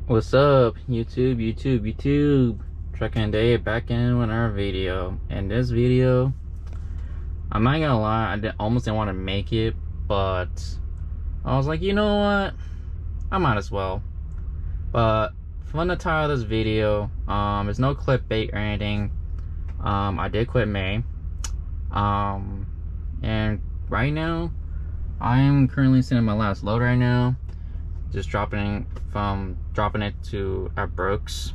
What's up, YouTube? Trucking Day back in with our video. In this video, I'm not gonna lie, almost didn't want to make it, but I was like, you know what? I might as well. But from the title of this video, there's no clickbait or anything. I did quit May. And right now, I am currently sitting in my last load right now. Just dropping it to our Brooks.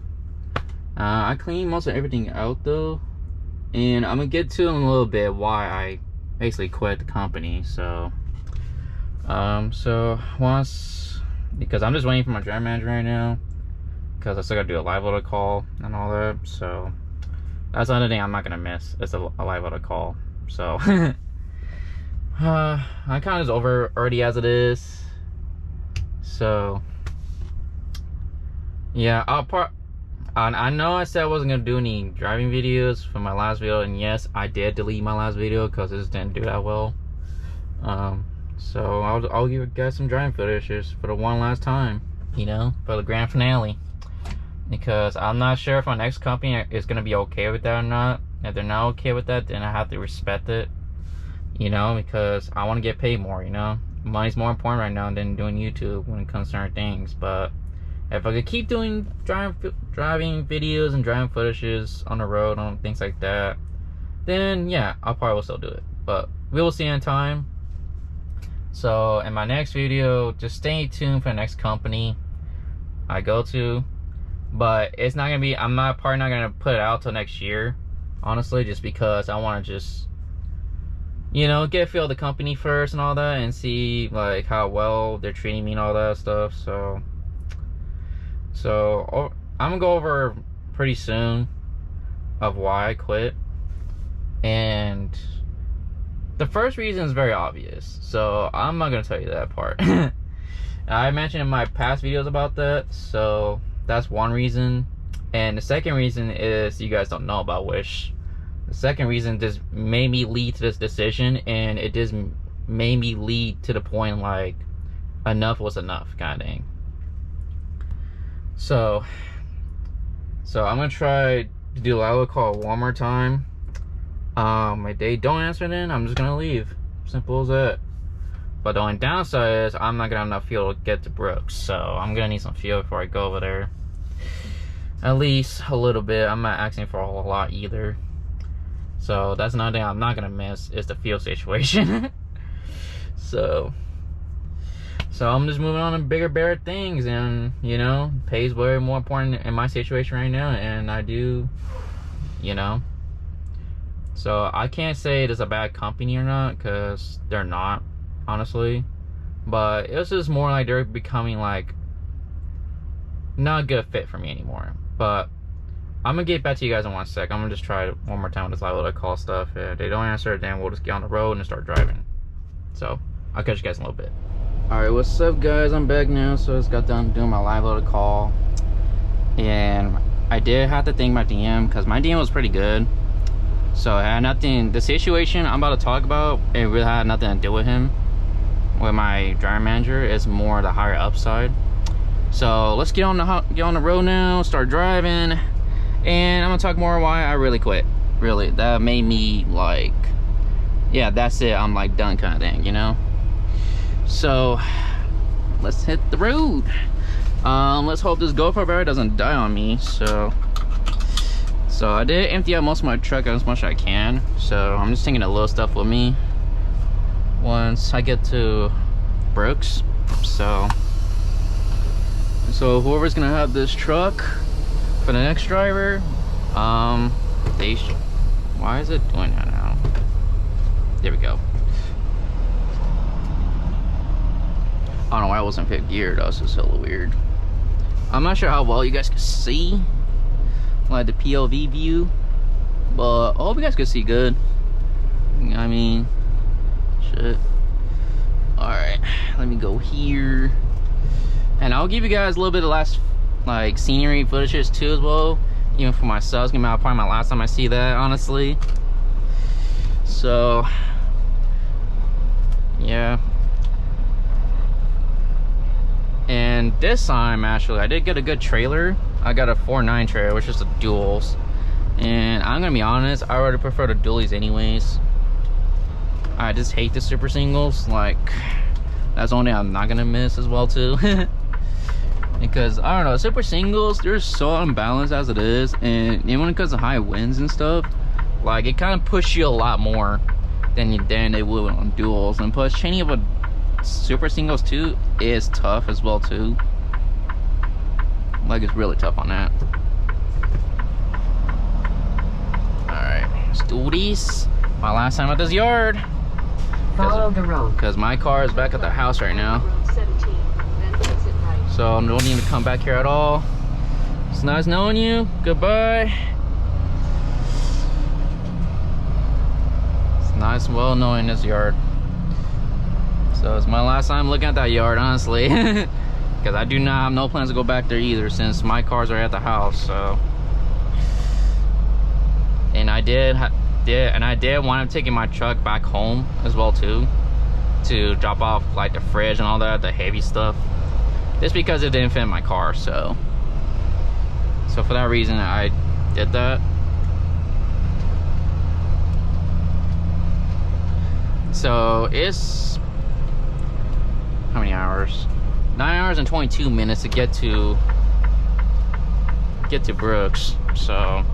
I cleaned most of everything out though, and I'm gonna get to in a little bit why I basically quit the company. So because I'm just waiting for my driver manager right now, because I still gotta do a live loader call and all that. So that's another thing I'm not gonna miss. It's a live loader call. So I kind of is over already as it is. So yeah, I know I said I wasn't gonna do any driving videos for my last video, and yes, I did delete my last video because it just didn't do that well. So I'll give you guys some driving footage just for the one last time, you know, for the grand finale, because I'm not sure if my next company is gonna be okay with that or not. If they're not okay with that, then I have to respect it, you know, because I want to get paid more, you know. Money's more important right now than doing YouTube when it comes to certain things. But if I could keep doing driving videos and driving footages on the road, on things like that, then yeah, I'll probably will still do it. But we will see in time. So in my next video, just stay tuned for the next company I go to. But it's not gonna be, I'm probably not gonna put it out till next year, honestly, just because I want to just, you know, get a feel of the company first and all that, and see like how well they're treating me and all that stuff. So I'm gonna go over pretty soon of why I quit. And the first reason is very obvious, so I'm not gonna tell you that part. I mentioned in my past videos about that, so that's one reason. And the second reason is you guys don't know about, which the second reason just made me lead to this decision, and it just made me lead to the point like enough was enough kind of thing. So I'm gonna try to do a live call one more time. If they don't answer, then I'm just gonna leave. Simple as that. But the only downside is I'm not gonna have enough fuel to get to Brooks, so I'm gonna need some fuel before I go over there. At least a little bit. I'm not asking for a whole lot either. So that's another thing I'm not gonna miss, is the fuel situation. so I'm just moving on to bigger, better things, and you know, pay's way more important in my situation right now, and I do, you know. So I can't say it is a bad company or not, because they're not, honestly. But it's just more like they're becoming like not a good fit for me anymore. But I'm gonna get back to you guys in 1 sec. I'm gonna just try it one more time with this live loader call stuff. If they don't answer, then we'll just get on the road and start driving. So I'll catch you guys in a little bit. Alright, what's up guys? I'm back now. So I just got done doing my live loader call, and I did have to thank my DM, because my DM was pretty good. So it had nothing, the situation I'm about to talk about, it really had nothing to do with him, with my driver manager. It's more the higher upside. So let's get on the road now, start driving, and I'm gonna talk more why I really quit. Really, that made me like, yeah, that's it, I'm like done kind of thing, you know. So let's hit the road. Let's hope this GoPro battery doesn't die on me. So I did empty out most of my truck as much as I can, so I'm just taking the little stuff with me once I get to Brooks. So whoever's gonna have this truck for the next driver, why is it doing that now? There we go. I don't know why I wasn't fifth gear though, so it's hella weird. I'm not sure how well you guys can see like the POV view, but I hope you guys can see good. I mean, shit. Alright, let me go here, and I'll give you guys a little bit of last like scenery footages too as well, even for myself. It's gonna be probably my last time I see that, honestly. So yeah, and And this time, actually, I did get a good trailer. I got a 4.9 trailer, which is the duals. And I'm gonna be honest, I already prefer the dualies anyways. I just hate the super singles. Like, that's the only thing I'm not gonna miss as well too. Because I don't know, super singles, they're so unbalanced as it is, and even when it comes to high winds and stuff, like it kind of pushes you a lot more than they would on duals. And plus, chaining up a super singles too is tough as well too. Like, it's really tough on that. Alright, let's do this. My last time at this yard. Follow the road. Because my car is back at the house right now. So I don't need to come back here at all. It's nice knowing you. Goodbye. It's nice and well knowing this yard. So it's my last time looking at that yard, honestly. Because I do not have no plans to go back there either, since my cars are at the house. So, and I did wind up taking my truck back home as well too, to drop off like the fridge and all that, the heavy stuff, just because it didn't fit in my car. So for that reason I did that. So it's how many hours? 9 hours and 22 minutes to get to Brooks. So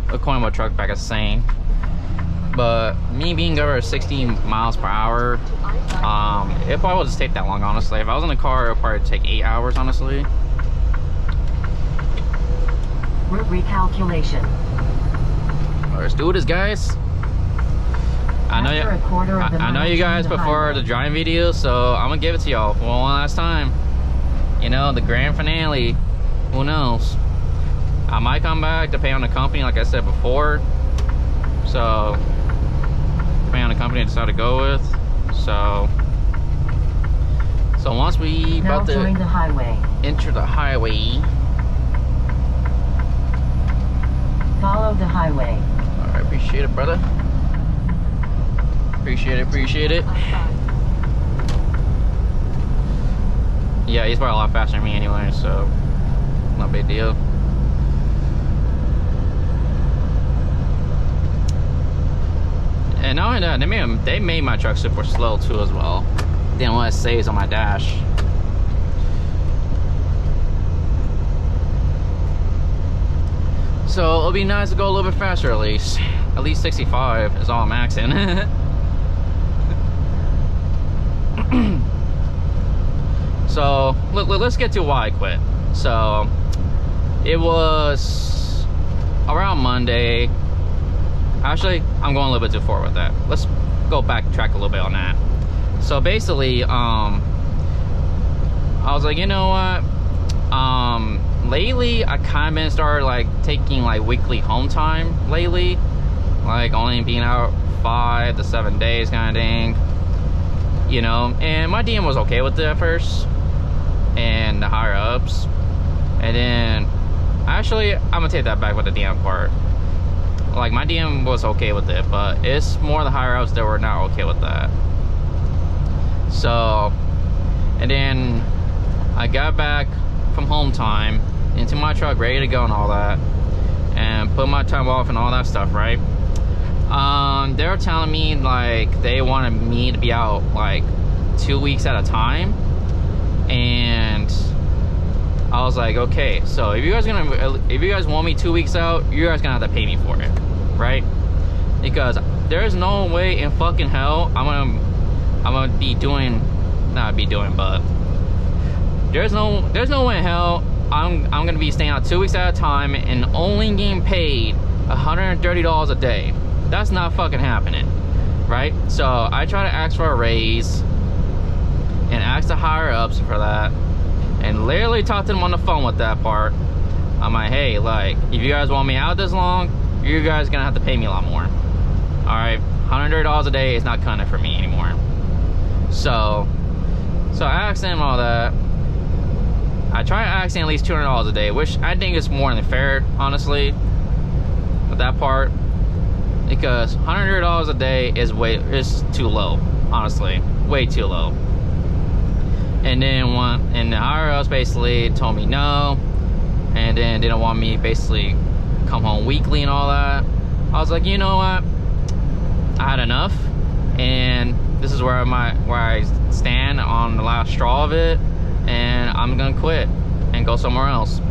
according to my truck back is same. But me being over 60 miles per hour, it probably would just take that long, honestly. If I was in the car, it would probably take 8 hours, honestly. Route recalculation. Let's do this, guys. I know you guys prefer the driving videos, so I'm gonna give it to y'all for one last time. You know, the grand finale. Who knows? I might come back depending on the company, like I said before. So depending on the company I decide to go with. So once we about to join the highway. Enter the highway. Follow the highway. Alright, appreciate it, brother. Appreciate it. Yeah, he's probably a lot faster than me anyway, so no big deal. And not only that, they made my truck super slow too as well. Didn't want to saves on my dash. So it'll be nice to go a little bit faster at least. At least 65 is all I'm maxing. So let's get to why I quit. So it was around Monday. Actually, I'm going a little bit too far with that. Let's go backtrack a little bit on that. So basically, I was like, you know what? Lately I kind of been started like taking like weekly home time lately, like only being out 5 to 7 days kind of thing. You know, and my DM was okay with it at first, and the higher ups. And then actually I'm gonna take that back with the DM part. Like, my DM was okay with it, but it's more the higher ups that were not okay with that. So, and then I got back from home time into my truck, ready to go and all that, and put my time off and all that stuff, right? They were telling me like they wanted me to be out like 2 weeks at a time, and I was like, okay, so if you guys want me 2 weeks out, you guys gonna have to pay me for it, right? Because there's no way in fucking hell I'm gonna be doing, not be doing, but there's no way in hell I'm gonna be staying out 2 weeks at a time and only getting paid $130 a day. That's not fucking happening, right? So I try to ask for a raise and ask the higher ups for that, and literally talk to them on the phone with that part. I'm like, hey, like, if you guys want me out this long, you guys gonna have to pay me a lot more. All right, $130 a day is not cutting it for me anymore. So I asked them all that. I try asking at least $200 a day, which I think is more than fair, honestly, with that part. Because $100 a day is too low, honestly, way too low. And then and the higher ups basically told me no, and then didn't want me basically come home weekly and all that. I was like, you know what? I had enough, and this is where I stand on the last straw of it, and I'm gonna quit and go somewhere else.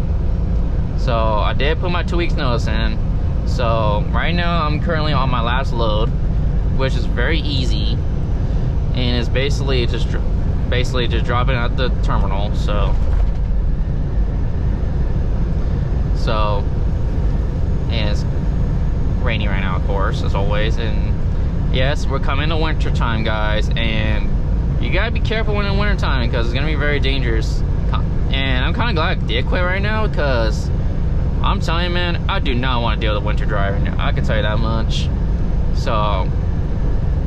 So I did put my 2 weeks notice in. So right now I'm currently on my last load, which is very easy, and it's basically just dropping at the terminal. So and it's rainy right now, of course, as always. And yes, we're coming to winter time, guys, and you gotta be careful when in winter time, because it's gonna be very dangerous. And I'm kind of glad I did quit right now, because I'm telling you, man, I do not want to deal with winter driving. I can tell you that much. So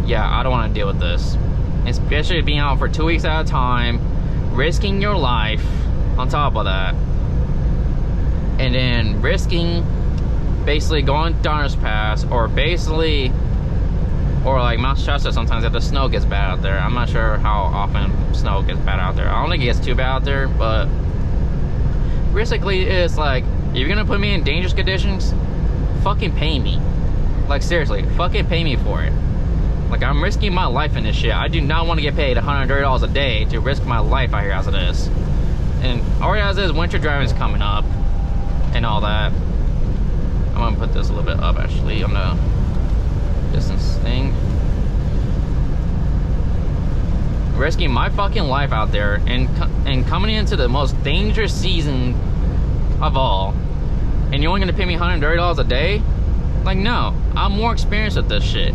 yeah, I don't want to deal with this, especially being out for 2 weeks at a time, risking your life on top of that, and then risking basically going Donner's Pass, or like Mount Shasta. Sometimes if the snow gets bad out there. I'm not sure how often snow gets bad out there. I don't think it gets too bad out there, but basically it's like, if you're gonna put me in dangerous conditions, fucking pay me. Like, seriously, fucking pay me for it. Like, I'm risking my life in this shit. I do not want to get paid $130 a day to risk my life out here as it is. And already as it is, winter driving is coming up and all that. I'm gonna put this a little bit up actually on the distance thing. Risking my fucking life out there and coming into the most dangerous season of all, and you're only gonna pay me $130 a day? Like, no, I'm more experienced with this shit.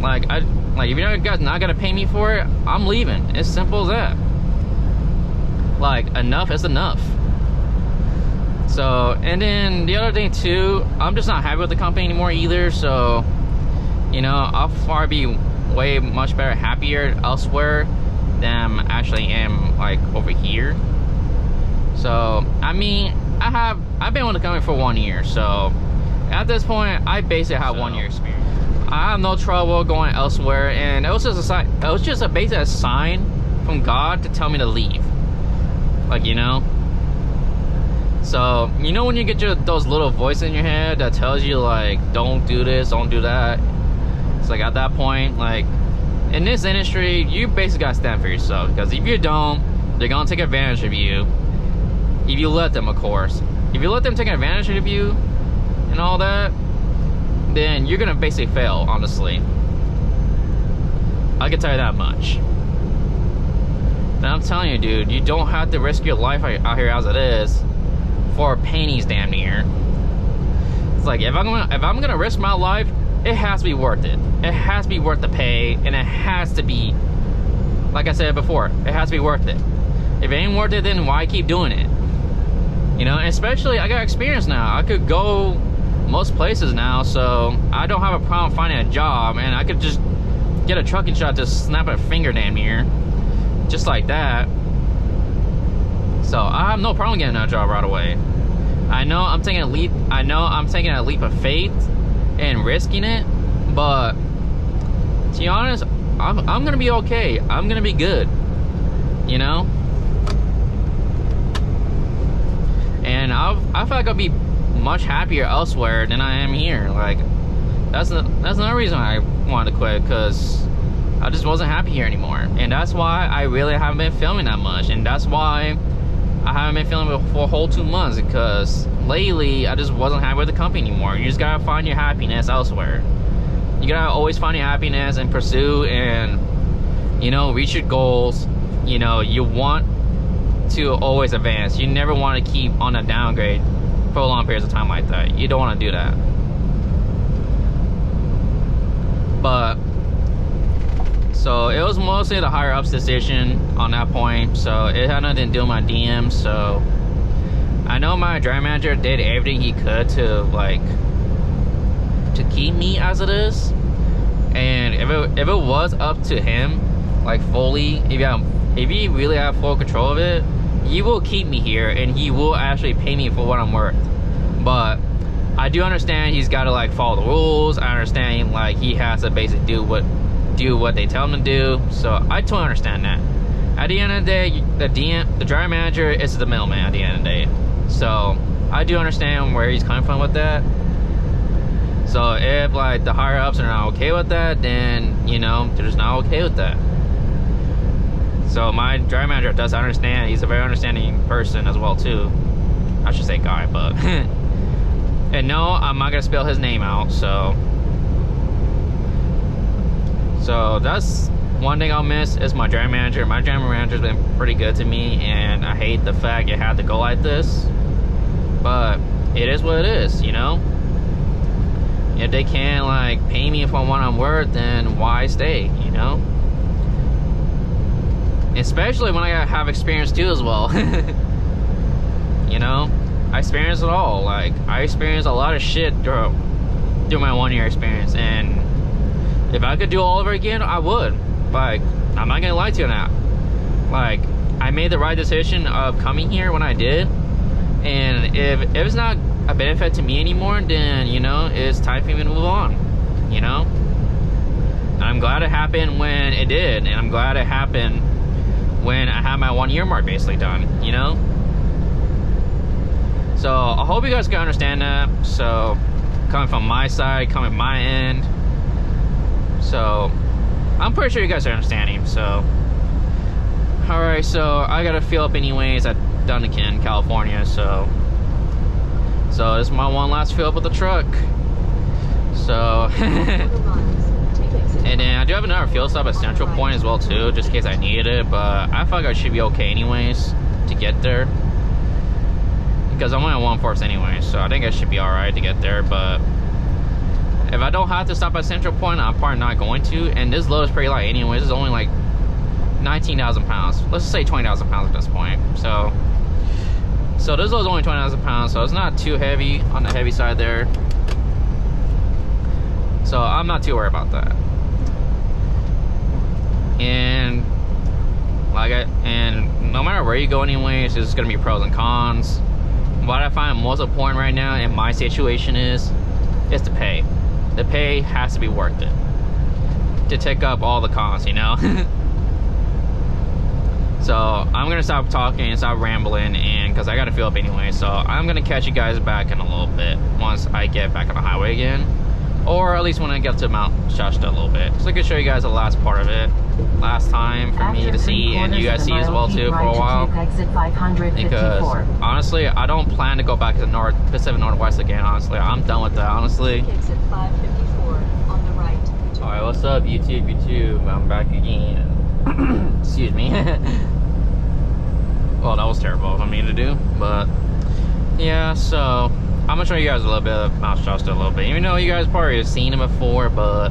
Like, if you're not gonna pay me for it, I'm leaving. It's simple as that. Like, enough is enough. So, and then the other thing too, I'm just not happy with the company anymore either. So, you know, I'll far be way much better, happier elsewhere than I actually am, like, over here. So, I mean, I've been with the company for 1 year, so at this point I basically have 1 year experience. I have no trouble going elsewhere, and it was just a sign. It was just basically a sign from God to tell me to leave. Like, you know. So, you know when you get those little voices in your head that tells you, like, don't do this, don't do that. It's like, at that point, like, in this industry, you basically gotta stand for yourself, because if you don't, they're gonna take advantage of you. If you let them, of course. If you let them take advantage of you and all that, then you're gonna basically fail, honestly. I can tell you that much. And I'm telling you, dude, you don't have to risk your life out here as it is for pennies, damn near. It's like, if I'm gonna risk my life, it has to be worth it. It has to be worth the pay, and it has to be, like I said before, it has to be worth it. If it ain't worth it, then why keep doing it? You know, and especially I got experience now. I could go most places now, so I don't have a problem finding a job, and I could just get a trucking shot, just snap a finger damn near, just like that. So I have no problem getting that job right away. I know I'm taking a leap. I know I'm taking a leap of faith and risking it, but to be honest, I'm gonna be okay. I'm gonna be good. You know. And I feel like I'll be much happier elsewhere than I am here. Like, that's another reason I wanted to quit, because I just wasn't happy here anymore. And that's why I really haven't been filming that much. And that's why I haven't been filming for a whole 2 months, because lately I just wasn't happy with the company anymore. You just gotta find your happiness elsewhere. You gotta always find your happiness and pursue and, you know, reach your goals. You know, you want to always advance. You never want to keep on a downgrade for long periods of time like that. You don't want to do that. But so it was mostly the higher ups decision on that point, so it had nothing to do with my DMs. So I know my driver manager did everything he could to, like, to keep me as it is. And if it was up to him, like, fully, if he really had full control of it, he will keep me here, and he will actually pay me for what I'm worth. But I do understand he's got to, like, follow the rules. I understand, like, he has to basically do what they tell him to do. So I totally understand that. At the end of the day, the driver manager is the middleman at the end of the day. So I do understand where he's coming from with that. So if like the higher ups are not okay with that, then you know they're just not okay with that. So my driver manager does understand. He's a very understanding person as well too. I should say guy, but and no, I'm not gonna spell his name out. So that's one thing I'll miss is my driver manager. My driver manager's been pretty good to me, and I hate the fact it had to go like this. But it is what it is, you know. If they can't like pay me for what I'm worth, then why stay, you know? Especially when I have experience too as well. You know, I experienced it all. Like I experienced a lot of shit through my 1 year experience, and if I could do it all over again, I would. Like I'm not gonna lie to you now. Like I made the right decision of coming here when I did, and if it's not a benefit to me anymore, then you know it's time for me to move on. You know, and I'm glad it happened when it did, and I'm glad it happened when I had my 1 year mark basically done. You know, so I hope you guys can understand that. So coming from my side, coming from my end, so I'm pretty sure you guys are understanding. So alright, so I gotta fill up anyways at Duncan, California. So this is my one last fill up with the truck. So and then I do have another fuel stop at Central Point as well too, just in case I needed it, but I feel like I should be okay anyways to get there, because I'm only on 1/4 anyway, so I think I should be alright to get there. But if I don't have to stop at Central Point, I'm probably not going to. And this load is pretty light anyways. It's only like 19,000 pounds. Let's just say 20,000 pounds at this point. So this load is only 20,000 pounds, so it's not too heavy on the heavy side there. So I'm not too worried about that. And no matter where you go anyways, there's gonna be pros and cons. What I find most important right now in my situation is the pay. The pay has to be worth it to take up all the cons, you know. So I'm gonna stop talking and stop rambling, and because I gotta fill up anyway. So I'm gonna catch you guys back in a little bit once I get back on the highway again, or at least when I get to Mount Shasta a little bit, so I can show you guys the last part of it, last time for me to see, and you guys see as well too for a while. Because honestly, I don't plan to go back to the Pacific Northwest again. Honestly, I'm done with that. Honestly. Exit 554 on the right. All right, what's up, YouTube? I'm back again. Excuse me. Well, that was terrible of me to do, but yeah. So I'm gonna show you guys a little bit of Mount Shasta a little bit, even though you guys probably have seen it before, but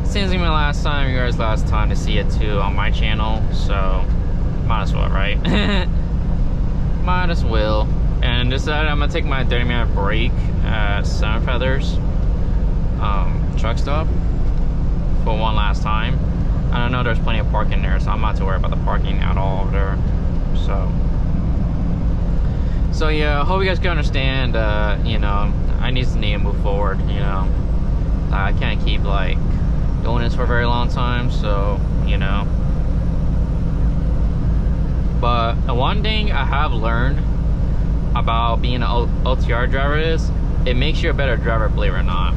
since it's my last time, you guys last time to see it too on my channel, so might as well, right? Might as well. And decided I'm gonna take my 30-minute break at Seven Feathers truck stop for one last time. I know there's plenty of parking there, so I'm not too worried about the parking at all over there. So yeah, I hope you guys can understand. You know, I need to move forward. You know, I can't keep like doing this for a very long time. So you know, but the one thing I have learned about being an OTR driver is it makes you a better driver, believe it or not.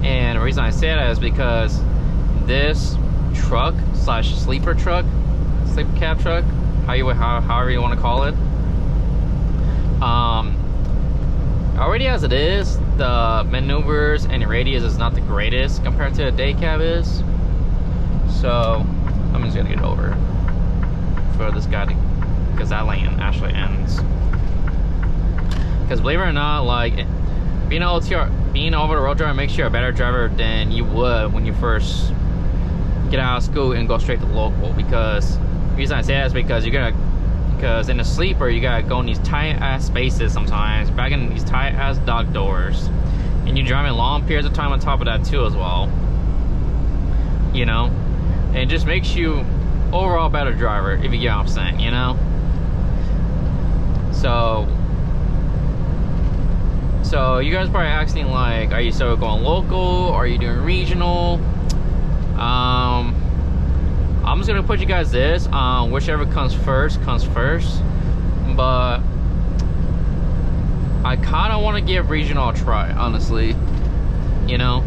And the reason I say that is because this truck slash sleeper cab truck, however you want to call it, already as it is, the maneuvers and the radius is not the greatest compared to a day cab is. So I'm just gonna get over for this guy because that lane actually ends. Because believe it or not, like being over the road driver makes you a better driver than you would when you first get out of school and go straight to local. Because the reason I say that is because because in the sleeper you gotta go in these tight ass spaces sometimes, back in these tight ass dock doors, and you're driving long periods of time on top of that too as well, you know. And it just makes you overall better driver, if you get what I'm saying, you know. So you guys probably asking like, are you still going local, or are you doing regional? I'm just gonna put you guys this. Whichever comes first. But I kind of want to give regional a try, honestly. You know,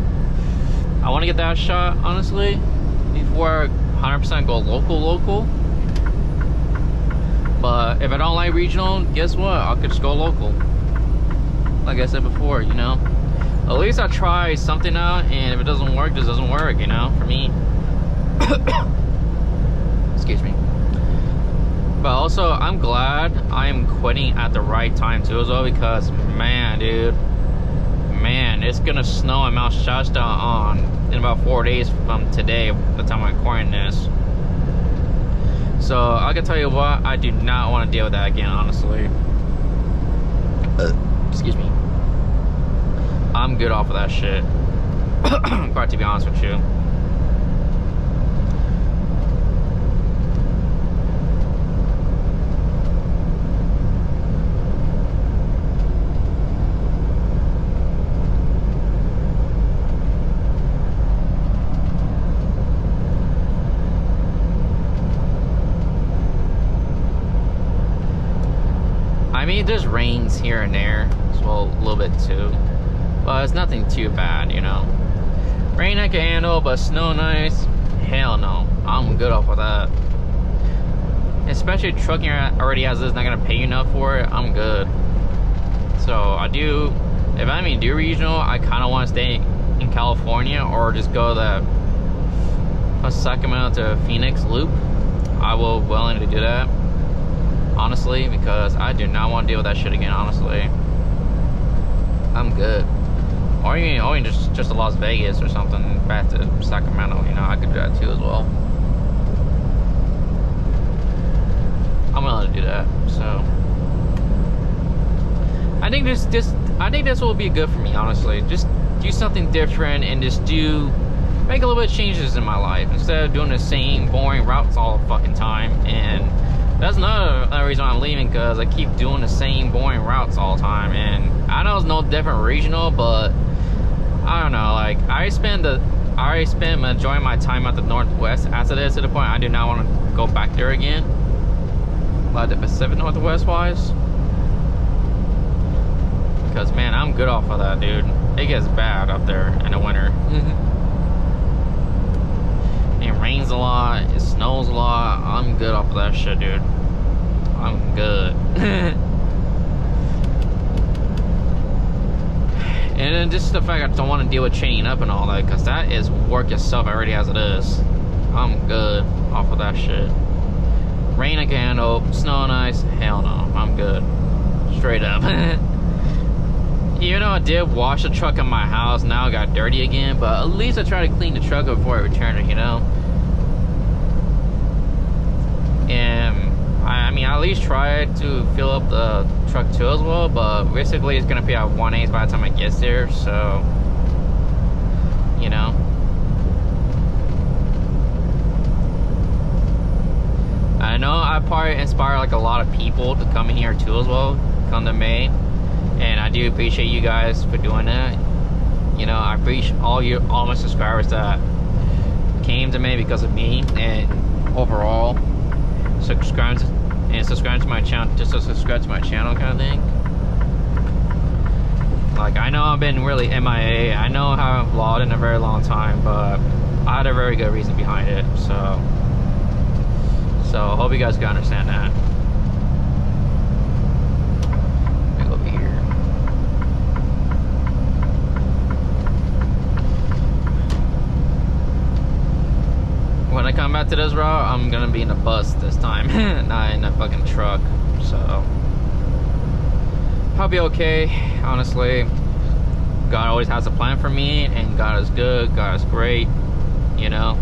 I want to get that shot, honestly, before 100% go local. But if I don't like regional, guess what? I could just go local. Like I said before, you know. At least I try something out, and if it doesn't work, it just doesn't work, you know, for me. Excuse me. But also, I'm glad I am quitting at the right time too as well, because man, dude, man, it's gonna snow in Mount Shasta in about 4 days from today, the time I'm recording this. So I can tell you what, I do not want to deal with that again, honestly. Excuse me. I'm good off of that shit. Quite to be honest with you. I mean, there's rains here and there as well, a little bit too, but it's nothing too bad, you know. Rain I can handle, but snow and ice, hell no. I'm good off of that. Especially trucking already as is, not gonna pay you enough for it. I'm good. So I do, if I mean do regional, I kind of want to stay in California or just go the Sacramento to Phoenix loop. I will willing to do that. Honestly, because I do not want to deal with that shit again, honestly. I'm good. Or even just to Las Vegas or something, back to Sacramento, you know, I could do that too as well. I'm willing to do that, so. I think this will be good for me, honestly. Just do something different and just make a little bit of changes in my life instead of doing the same boring routes all the fucking time. And that's another reason I'm leaving, because I keep doing the same boring routes all the time. And I know it's no different regional, but I don't know, like I spent majority of my time at the Northwest after this, to the point I do not want to go back there again, like the Pacific Northwest wise, because man, I'm good off of that, dude. It gets bad up there in the winter. It rains a lot, it snows a lot. I'm good off of that shit, dude. I'm good. And then just the fact I don't want to deal with chaining up and all that, because that is work itself already as it is. I'm good off of that shit. Rain I can handle, snow and ice, hell no. I'm good. Straight up. Even though I did wash the truck in my house, now it got dirty again, but at least I tried to clean the truck up before I returned it, you know? And I mean, I at least tried to fill up the truck too as well, but basically it's gonna be at 1/8 by the time it gets there, so, you know. I know I probably inspire like a lot of people to come in here too as well, come to May. And I do appreciate you guys for doing that. You know, I appreciate all my subscribers that came to me because of me, and overall subscribe to my channel, just to subscribe to my channel kind of thing. Like, I know I've been really MIA. I know I haven't vlogged in a very long time, but I had a very good reason behind it. So I hope you guys can understand that. When I come back to this route, I'm gonna be in a bus this time, not in a fucking truck. So I'll be okay, honestly. God always has a plan for me, and God is good, God is great, you know.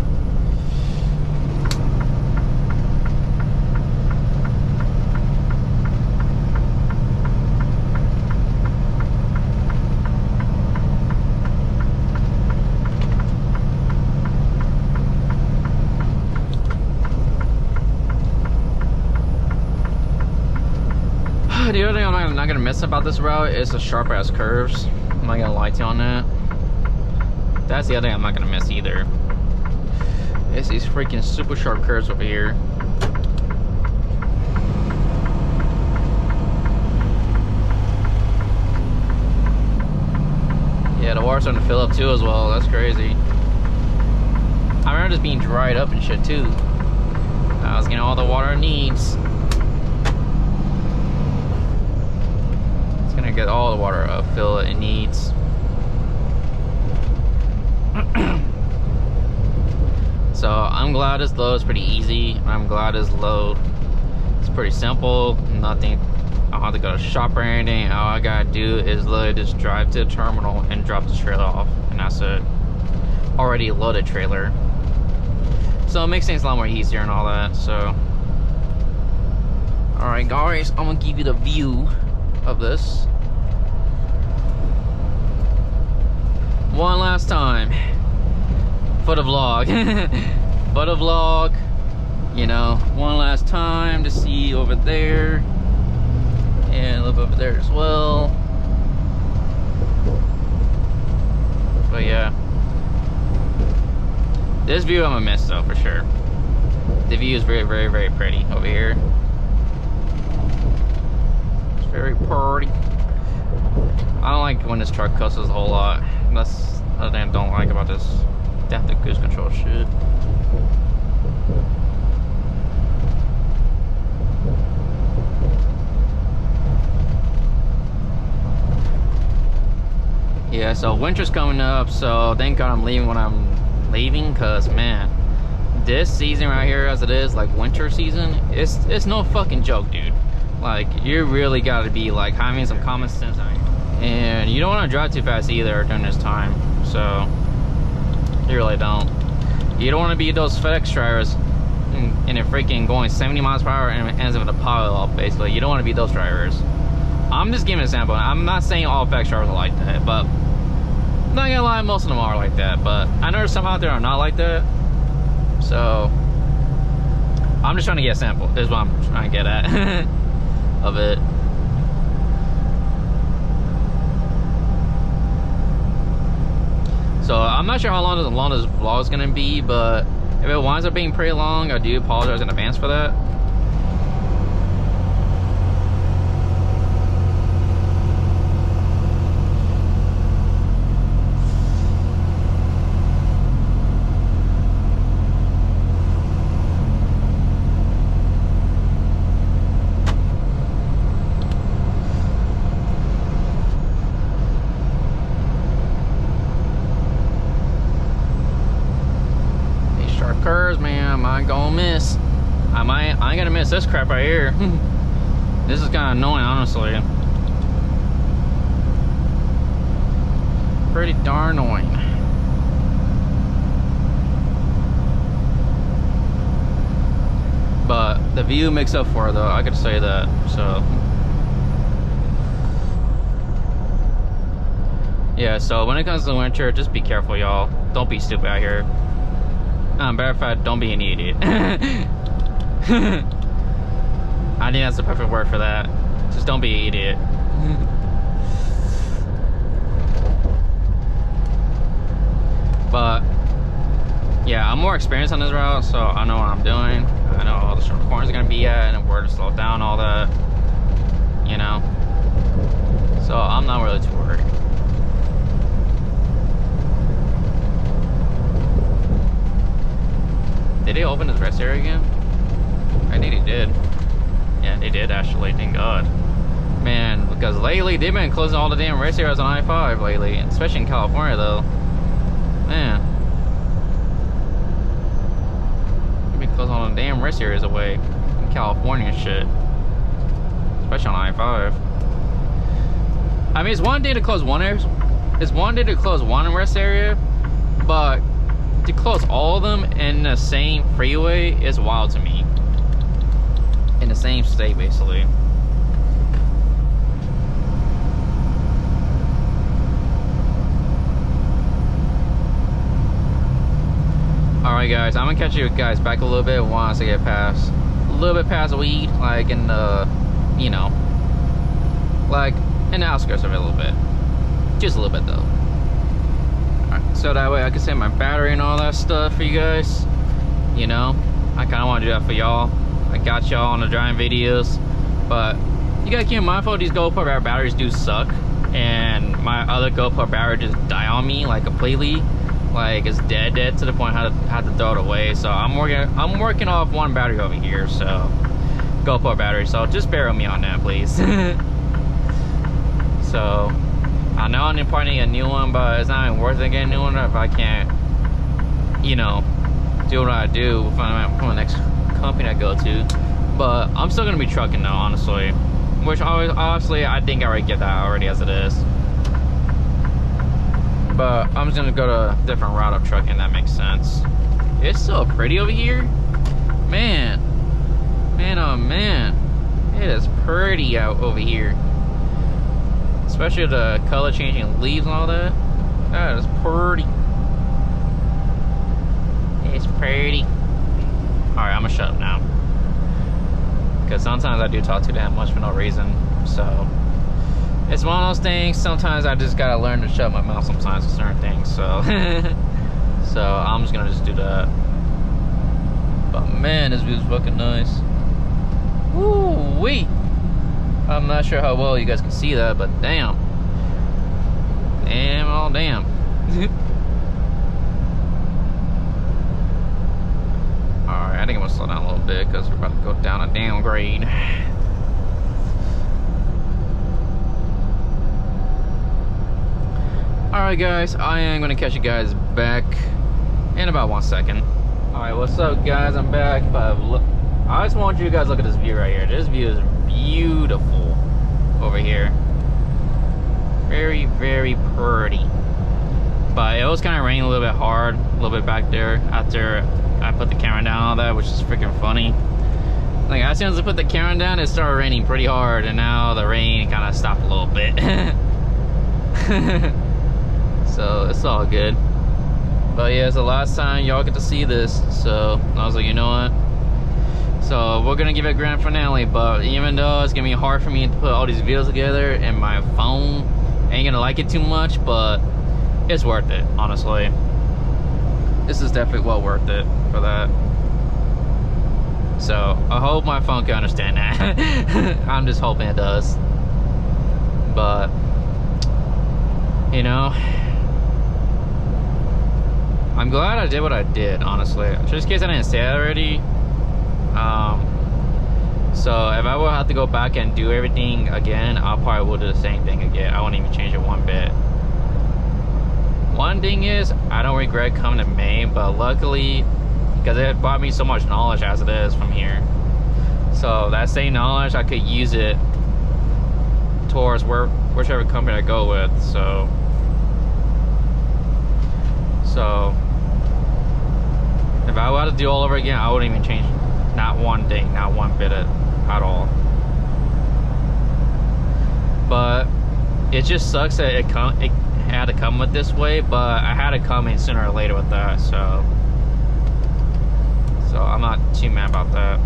The other thing I'm not gonna miss about this route is the sharp ass curves. I'm not gonna lie to you on that. That's the other thing I'm not gonna miss either. It's these freaking super sharp curves over here. Yeah, the water's starting to fill up too as well. That's crazy. I remember just being dried up and shit too. I was getting all the water it needs. It's gonna get all the water fill it needs. So I'm glad this load is pretty easy. I'm glad this load is pretty simple. Nothing, I don't have to go to shop or anything. All I gotta do is literally just drive to the terminal and drop the trailer off, and that's it. Already loaded trailer. So it makes things a lot more easier and all that. So, all right, guys, I'm gonna give you the view of this one last time for the vlog. For the vlog, you know, one last time to see over there and a little bit over there as well. But yeah, this view I'm gonna miss though, for sure. The view is very, very, very pretty over here. It's very pretty. I don't like when this truck cusses a whole lot. That's the thing I don't like about this adaptive cruise control shit. Yeah, so winter's coming up, so thank God I'm leaving when I'm leaving, cause man, this season right here as it is, like winter season, it's no fucking joke, dude. Like, you really gotta be like having some common sense out here. And you don't wanna drive too fast either during this time, so you really don't. You don't wanna be those FedEx drivers and they're freaking going 70 miles per hour and it ends up with a pile off, basically. You don't wanna be those drivers. I'm just giving an example. I'm not saying all FedEx drivers are like that, but not gonna lie, most of them are like that. But I know there's some out there are not like that. So I'm just trying to get a sample. This is what I'm trying to get at of it. So I'm not sure how long this vlog is gonna be, but if it winds up being pretty long, I do apologize in advance for that. Curves, man, I might gonna miss. I ain't gonna miss this crap right here. This is kind of annoying, honestly. Pretty darn annoying. But the view makes up for it, though. I could say that. So yeah. So when it comes to winter, just be careful, y'all. Don't be stupid out here. Matter of fact, don't be an idiot. I think that's the perfect word for that. Just don't be an idiot. But yeah, I'm more experienced on this route, so I know what I'm doing. I know all the short corners are gonna be at and where to slow down, all that. You know. So I'm not really too worried. Did they open this rest area again? I think they did. Yeah, they did actually, thank God. Man, because lately they've been closing all the damn rest areas on I-5 lately, especially in California though. Man. They've been closing all the damn rest areas away in California and shit. Especially on I-5. I mean, it's one day to close one area. It's one day to close one rest area, but to close all of them in the same freeway is wild to me. In the same state, basically. Alright guys, I'm gonna catch you guys back a little bit once I get past a little bit past weed, like in the, you know, like in the outskirts of it a little bit. Just a little bit though. So that way I can save my battery and all that stuff for you guys. you know, I kind of want to do that for y'all. I got y'all on the driving videos, but you gotta keep mindful these GoPro batteries do suck, and my other GoPro battery just die on me like completely, like it's dead to the point I had to throw it away. So I'm working off one battery over here, so GoPro battery. So just bear with me on that, please. So I know I'm probably need a new one, but it's not even worth it getting a new one if I can't, you know, do what I do from the next company I go to. But I'm still gonna be trucking though, honestly. Which obviously I think I already get that already as it is. But I'm just gonna go to a different route of trucking, that makes sense. It's so pretty over here. Man. Man, oh man. It is pretty out over here. Especially the color changing leaves and all that. That is pretty. It's pretty. Alright, I'm gonna shut up now. Because sometimes I do talk too damn much for no reason. So it's one of those things. Sometimes I just gotta learn to shut my mouth sometimes for certain things. So so I'm just gonna just do that. But man, this view is fucking nice. Woo wee. I'm not sure how well you guys can see that, but damn. Damn, oh damn. Alright, I think I'm gonna slow down a little bit because we're about to go down a downgrade. Alright guys, I am gonna catch you guys back in about 1 second. Alright, what's up guys? I'm back. But look, I just want you guys to look at this view right here. This view is beautiful over here. Very, very pretty. But it was kind of raining a little bit hard, a little bit back there after I put the camera down and all that, which is freaking funny. Like as soon as I put the camera down, it started raining pretty hard, and now the rain kind of stopped a little bit. So it's all good. But yeah, it's the last time y'all get to see this, so I was like, you know what? So we're gonna give it a grand finale, but even though it's gonna be hard for me to put all these videos together and my phone ain't gonna like it too much, but it's worth it, honestly. This is definitely well worth it for that. So I hope my phone can understand that. I'm just hoping it does. But you know, I'm glad I did what I did, honestly. Just in case I didn't say that already. So if I would have to go back and do everything again, I probably would do the same thing again. I wouldn't even change it one bit. One thing is, I don't regret coming to Maine, but luckily, because it brought me so much knowledge as it is from here. So that same knowledge, I could use it towards whichever company I go with. So if I were to do all over again, I wouldn't even change not one thing, not one bit at all. But it just sucks that it had to come with this way, but I had to come in sooner or later with that, so I'm not too mad about that.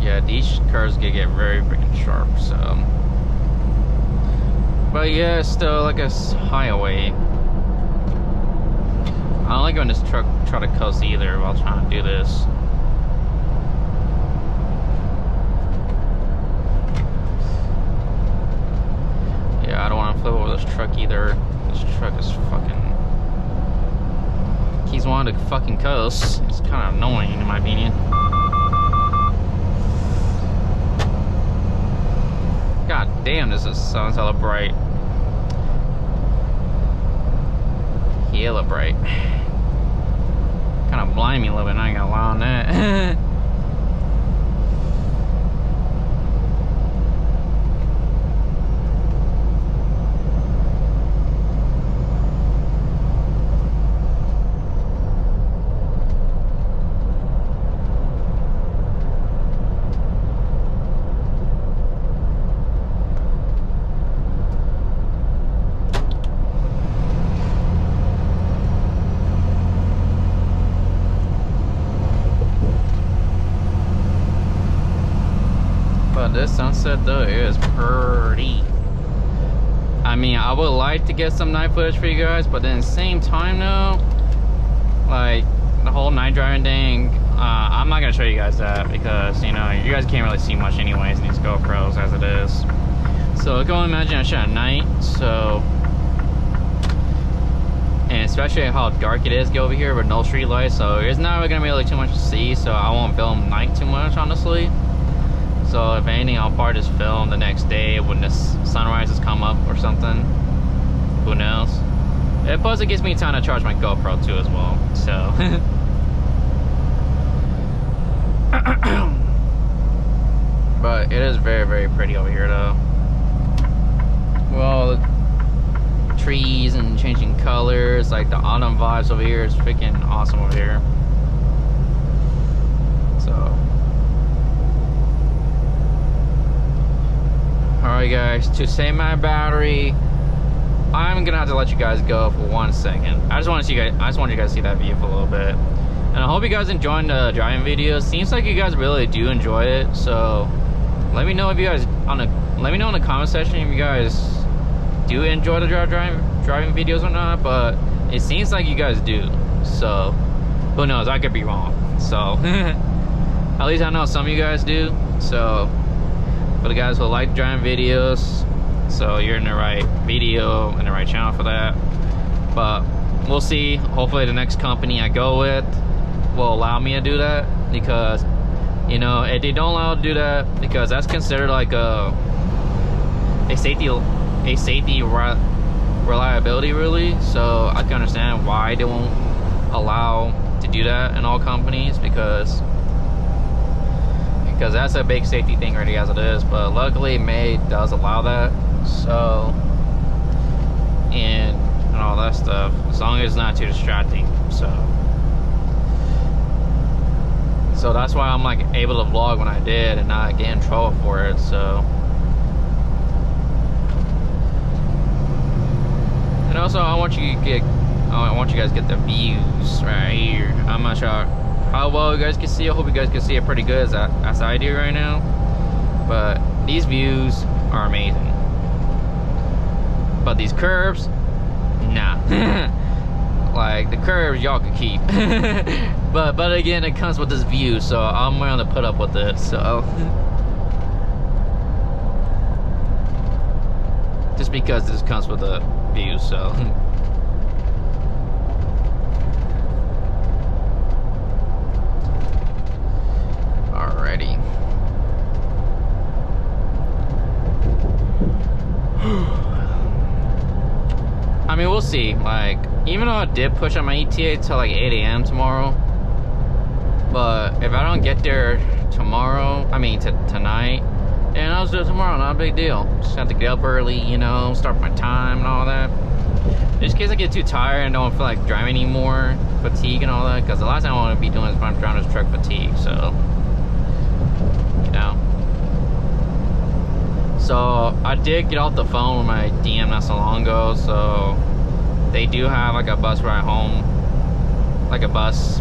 Yeah, these curves get very freaking sharp, so. But yeah, it's still like a highway. I don't like when this truck try to coast either while trying to do this. Yeah, I don't want to flip over this truck either. This truck is fucking... He's wanting to fucking coast. It's kind of annoying in my opinion. God damn, this is sounds hella bright. Hella bright. Kind of blind me a little bit, I ain't gonna lie on that. this sunset though is pretty. I mean, I would like to get some night footage for you guys, but then at the same time though, like the whole night driving thing, I'm not gonna show you guys that because, you know, you guys can't really see much anyways in these GoPros as it is. So go imagine I shot at night, so, and especially how dark it is over here with no street lights, so there's not really gonna be like too much to see, so I won't film night too much, honestly. So if anything, I'll probably just film the next day when the sunrises come up or something. Who knows? And plus it gives me time to charge my GoPro too as well, so. But it is very, very pretty over here though. Well, the trees and changing colors, like the autumn vibes over here is freaking awesome over here. So, alright guys, to save my battery, I'm gonna have to let you guys go for 1 second. I just want you guys to see that view for a little bit. And I hope you guys enjoying the driving videos. Seems like you guys really do enjoy it, so let me know if you guys let me know in the comment section if you guys do enjoy the driving videos or not, but it seems like you guys do. So who knows, I could be wrong. So at least I know some of you guys do. So for the guys who like driving videos, so you're in the right video and the right channel for that. But we'll see. Hopefully the next company I go with will allow me to do that, because, you know, if they don't allow to do that, because that's considered like a safety reliability really. So I can understand why they won't allow to do that in all companies, because that's a big safety thing already as it is. But luckily May does allow that, so, and all that stuff, as long as it's not too distracting. So that's why I'm like able to vlog when I did and not get in trouble for it. So, and also I want you guys to get the views right here. I'm not sure how well you guys can see. I hope you guys can see it pretty good as I do right now. But these views are amazing. But these curves, nah. Like the curves y'all could keep. but again, it comes with this view, so I'm willing to put up with it. So just because this comes with a view, so. Alrighty. I mean, we'll see. Like, even though I did push on my ETA till like 8 AM tomorrow, but if I don't get there tomorrow, I mean tonight, then I'll just do it tomorrow. Not a big deal. Just have to get up early, you know, start my time and all that. Just in case I get too tired and don't feel like driving anymore, fatigue and all that. Because the last thing I want to be doing is driving this truck fatigue. So, you know. So I did get off the phone with my DM not so long ago, so they do have like a bus ride home, like a bus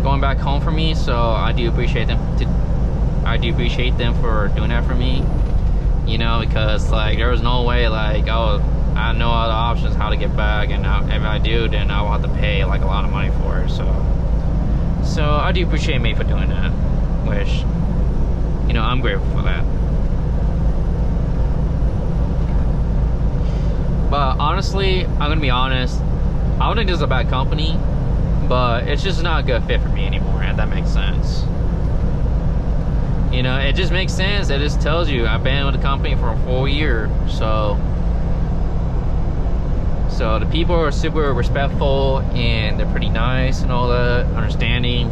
going back home for me. So I do appreciate them for doing that for me, you know, because like there was no way, like I had no other options how to get back, and if I do, then I will have to pay like a lot of money for it. So I do appreciate me for doing that, which, you know, I'm grateful for that. But honestly, I'm gonna be honest, I don't think this is a bad company, but it's just not a good fit for me anymore, if that makes sense. You know, it just makes sense. It just tells you I've been with the company for a full year. So the people are super respectful and they're pretty nice and all that, understanding.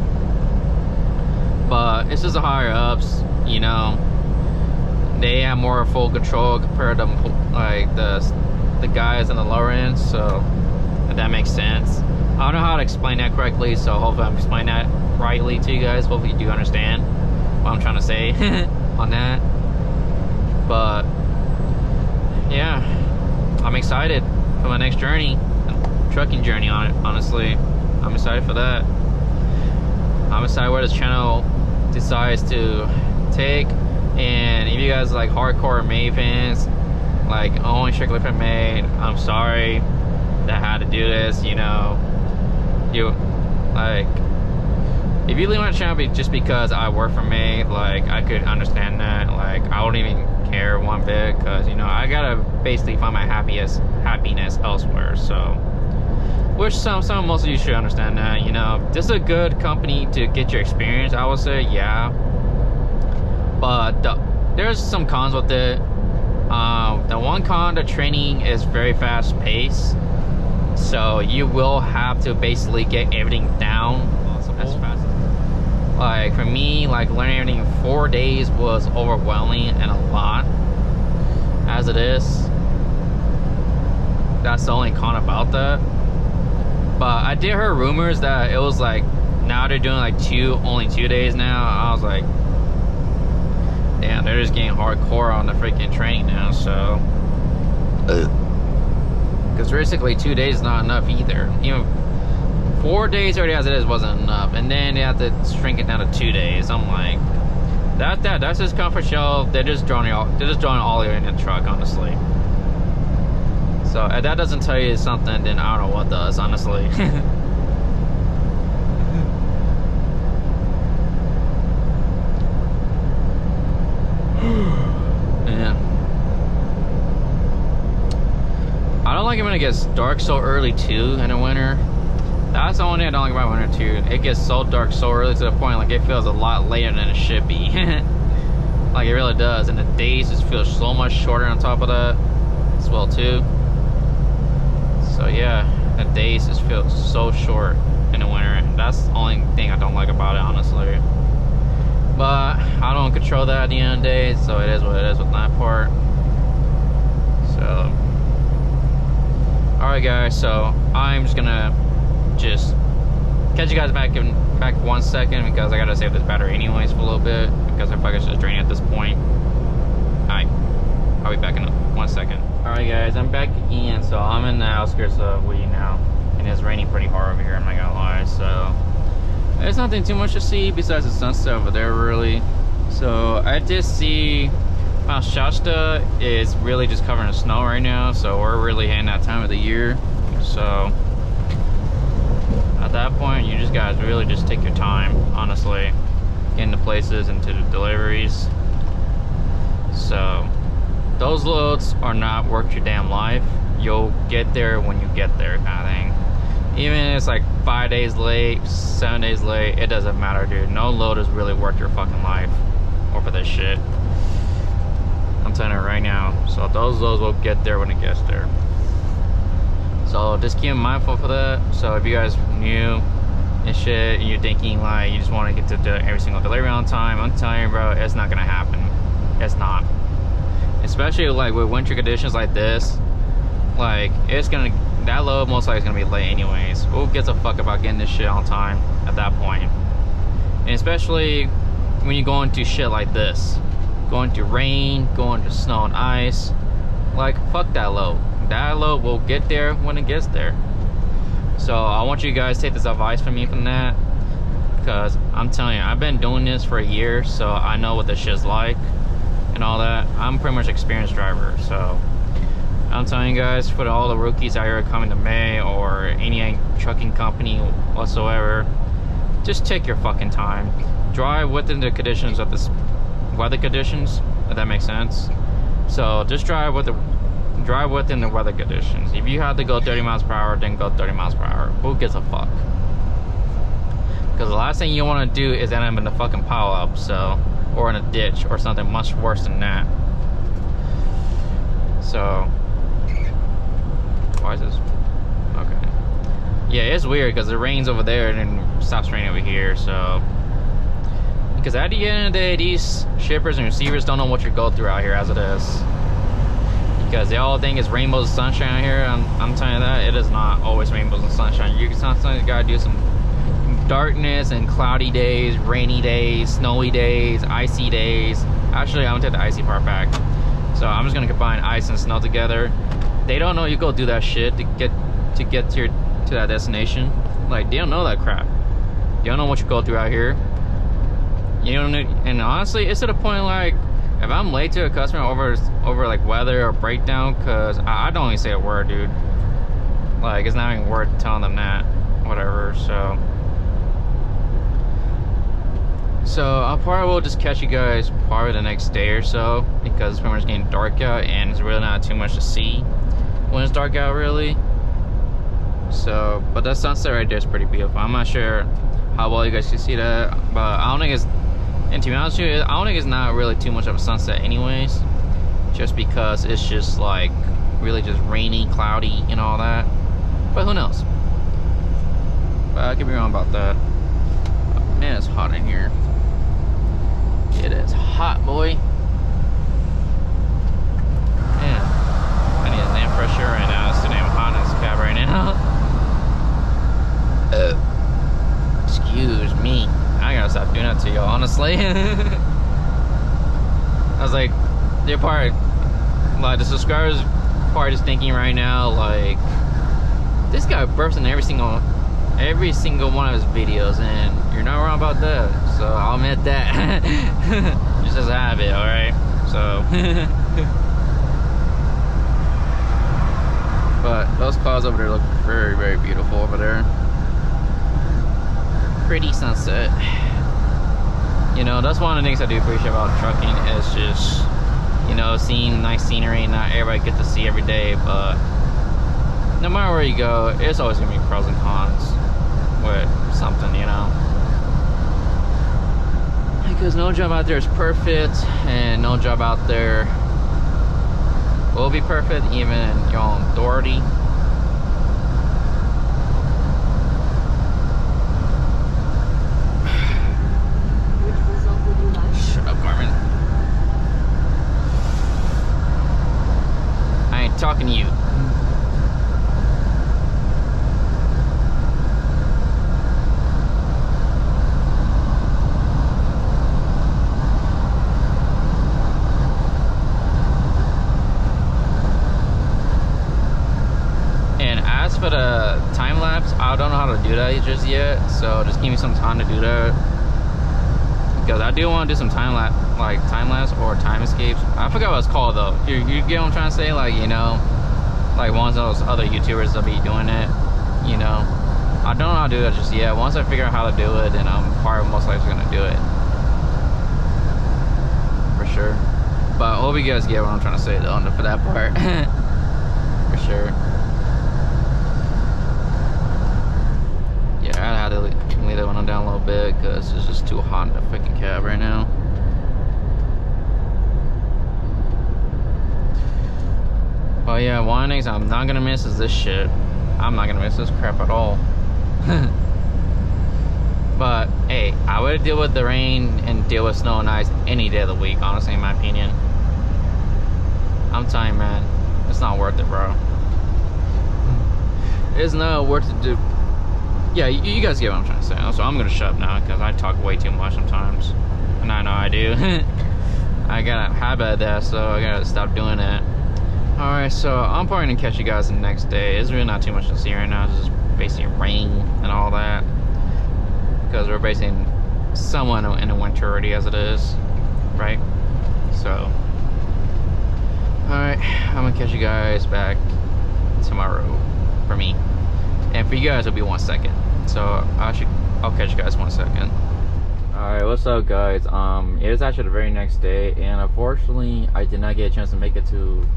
But it's just the higher ups, you know, they have more full control compared to like the guys in the lower end. So if that makes sense. I don't know how to explain that correctly, so hopefully I'm explaining that rightly to you guys. Hopefully you do understand what I'm trying to say on that. But yeah, I'm excited for my next journey, trucking journey on it. Honestly, I'm excited for that. I'm excited where this channel decides to take. And if you guys like hardcore May fans, like only strictly for May, I'm sorry that I had to do this. You know, you like if you leave my channel just because I work for May, like I could understand that. Like I wouldn't even care one bit, because you know I gotta basically find my happiness elsewhere. So, which some most of you should understand that. You know, this is a good company to get your experience, I would say, yeah. But there's some cons with it. The one con, the training is very fast paced, so you will have to basically get everything down as fast. Like for me, like learning everything in 4 days was overwhelming and a lot as it is. That's the only con about that. But I did hear rumors that it was like now they're doing like only 2 days now. I was like, damn, they're just getting hardcore on the freaking training now. So because basically 2 days is not enough either. Even 4 days already as it is wasn't enough, and then they have to shrink it down to 2 days. I'm like, that's just comfort show. They're just drawing all you in the truck, honestly. So if that doesn't tell you something, then I don't know what does, honestly. Yeah. I don't like it when it gets dark so early too in the winter. That's the only thing I don't like about winter too. It gets so dark so early to the point like it feels a lot later than it should be. Like it really does, and the days just feel so much shorter on top of that as well too. So yeah, the days just feel so short in the winter. That's the only thing I don't like about it, honestly. But I don't control that at the end of the day, so it is what it is with that part. So alright guys, so I'm just gonna catch you guys back 1 second, because I gotta save this battery anyways for a little bit, because if I could just drain it at this point. I'll be back in 1 second. Alright guys, I'm back again. So I'm in the outskirts of Lee now, and it's raining pretty hard over here, I'm not gonna lie. So there's nothing too much to see besides the sunset over there, really. So I did see Mount Shasta is really just covered in snow right now, so we're really hitting that time of the year. So at that point, you just guys really just take your time, honestly, getting to places and to the deliveries. So those loads are not worth your damn life. You'll get there when you get there, kind of thing. Even if it's like 5 days late, 7 days late, it doesn't matter, dude. No load is really worth your fucking life over this shit. I'm telling you right now. So those loads will get there when it gets there. So just keep mindful for that. So if you guys new and shit, and you're thinking like you just want to get to every single delivery on time, I'm telling you, bro, it's not gonna happen. It's not. Especially like with winter conditions like this, like that load most likely is gonna be late anyways. Who gives a fuck about getting this shit on time at that point? And especially when you go into shit like this, going to rain, going to snow and ice, like fuck that load. That load will get there when it gets there. So I want you guys to take this advice from me from that, because I'm telling you, I've been doing this for a year, so I know what this shit's like and all that. I'm pretty much an experienced driver, so I'm telling you guys, for all the rookies out here coming to May or any trucking company whatsoever, just take your fucking time. Drive within the conditions of this weather conditions, if that makes sense. So just drive within the weather conditions. If you have to go 30 miles per hour, then go 30 miles per hour. Who gives a fuck? Because the last thing you want to do is end up in the fucking pile up, so, or in a ditch or something much worse than that. So why is this? Okay. Yeah, it's weird because it rains over there and then stops raining over here. So because at the end of the day, these shippers and receivers don't know what you go through out here as it is. Because they all think it's rainbows and sunshine out here. I'm telling you that it is not always rainbows and sunshine. You sometimes gotta do some darkness and cloudy days, rainy days, snowy days, icy days. Actually, I'm gonna take the icy part back. So I'm just gonna combine ice and snow together. They don't know you go do that shit to get to that destination. Like, they don't know that crap. They don't know what you go through out here. You don't know, and honestly, it's to the point like If I'm late to a customer over like weather or breakdown, cause I don't even say a word, dude. Like, it's not even worth telling them that, whatever. So I probably will just catch you guys probably the next day or so, because it's pretty much getting dark out and it's really not too much to see when it's dark out, really. So, but that sunset right there is pretty beautiful. I'm not sure how well you guys can see that, but I don't think it's, and to be honest with you, I don't think it's not really too much of a sunset anyways, just because it's just like really just rainy, cloudy and all that. But who knows? But I could be wrong about that. Man, it's hot in here. It is hot, boy. Man, I need a damn fresh air right now. It's too damn hot in this cab right now. Excuse me. I gotta stop doing that to y'all, honestly. I was like, they're probably, like, the subscribers probably just thinking right now, like, this guy burps in every single one of his videos, and you're not wrong about that. So I'll admit that. Just as a habit, alright? So but those clouds over there look very, very beautiful over there. Pretty sunset. You know, that's one of the things I do appreciate about trucking, is just, you know, seeing nice scenery. Not everybody gets to see every day, but no matter where you go, it's always gonna be pros and cons with something, you know. Because no job out there is perfect, and no job out there will be perfect, even in your own authority. Shut up, Carmen. I ain't talking to you. For the time lapse, I don't know how to do that just yet, so just give me some time to do that, because I do want to do some time lapse or time escapes. I forgot what it's called though. You get what I'm trying to say? Like, you know, like ones of those other YouTubers that be doing it, you know. I don't know how to do that just yet. Once I figure out how to do it, then I'm probably most likely gonna do it for sure. But I hope you guys get what I'm trying to say though for that part. For sure. I had to leave that one down a little bit because it's just too hot in the freaking cab right now. Oh yeah, one of the things I'm not gonna miss is this shit. I'm not gonna miss this crap at all. But hey, I would deal with the rain and deal with snow and ice any day of the week, honestly, in my opinion. I'm telling you, man, it's not worth it, bro. It's not worth it to do. Yeah, you guys get what I'm trying to say. So I'm gonna shut up now because I talk way too much sometimes, and I know I do. I got a habit of that, so I gotta stop doing it. All right, so I'm probably gonna catch you guys the next day. It's really not too much to see right now. It's just basically rain and all that, because we're basically somewhat in a winter already as it is, right? So, all right, I'm gonna catch you guys back tomorrow for me. And for you guys, it'll be 1 second. So I'll catch you guys 1 second. Alright, what's up guys? It is actually the very next day, and unfortunately I did not get a chance to make it to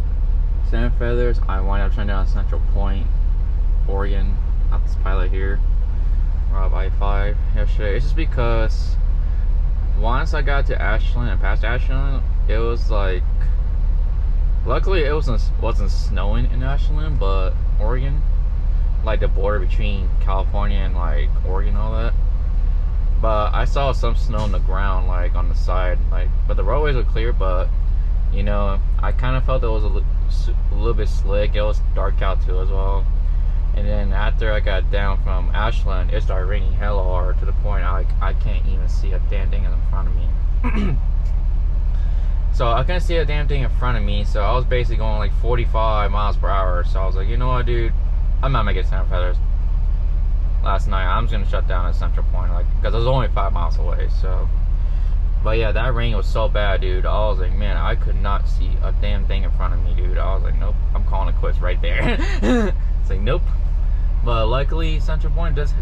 Seven Feathers. I wound up trying down Central Point, Oregon, not this pilot here, Rob I-5 yesterday. It's just because once I got to Ashland and past Ashland, it was like, luckily it wasn't snowing in Ashland, but Oregon, like the border between California and like Oregon and all that. But I saw some snow on the ground, like on the side, like, but the roadways were clear. But you know, I kind of felt it was a little bit slick. It was dark out too as well. And then after I got down from Ashland, it started raining hella hard to the point I can't even see a damn thing in front of me. So I couldn't see a damn thing in front of me. So I was basically going like 45 miles per hour. So I was like, you know what, dude? I'm not making Seven Feathers last night. I'm just gonna shut down at Central Point, like, because it was only 5 miles away. So But yeah, that rain was so bad, dude. I was like, man, I could not see a damn thing in front of me, dude. I was like, nope, I'm calling it quits right there. It's like, nope. But luckily, Central Point does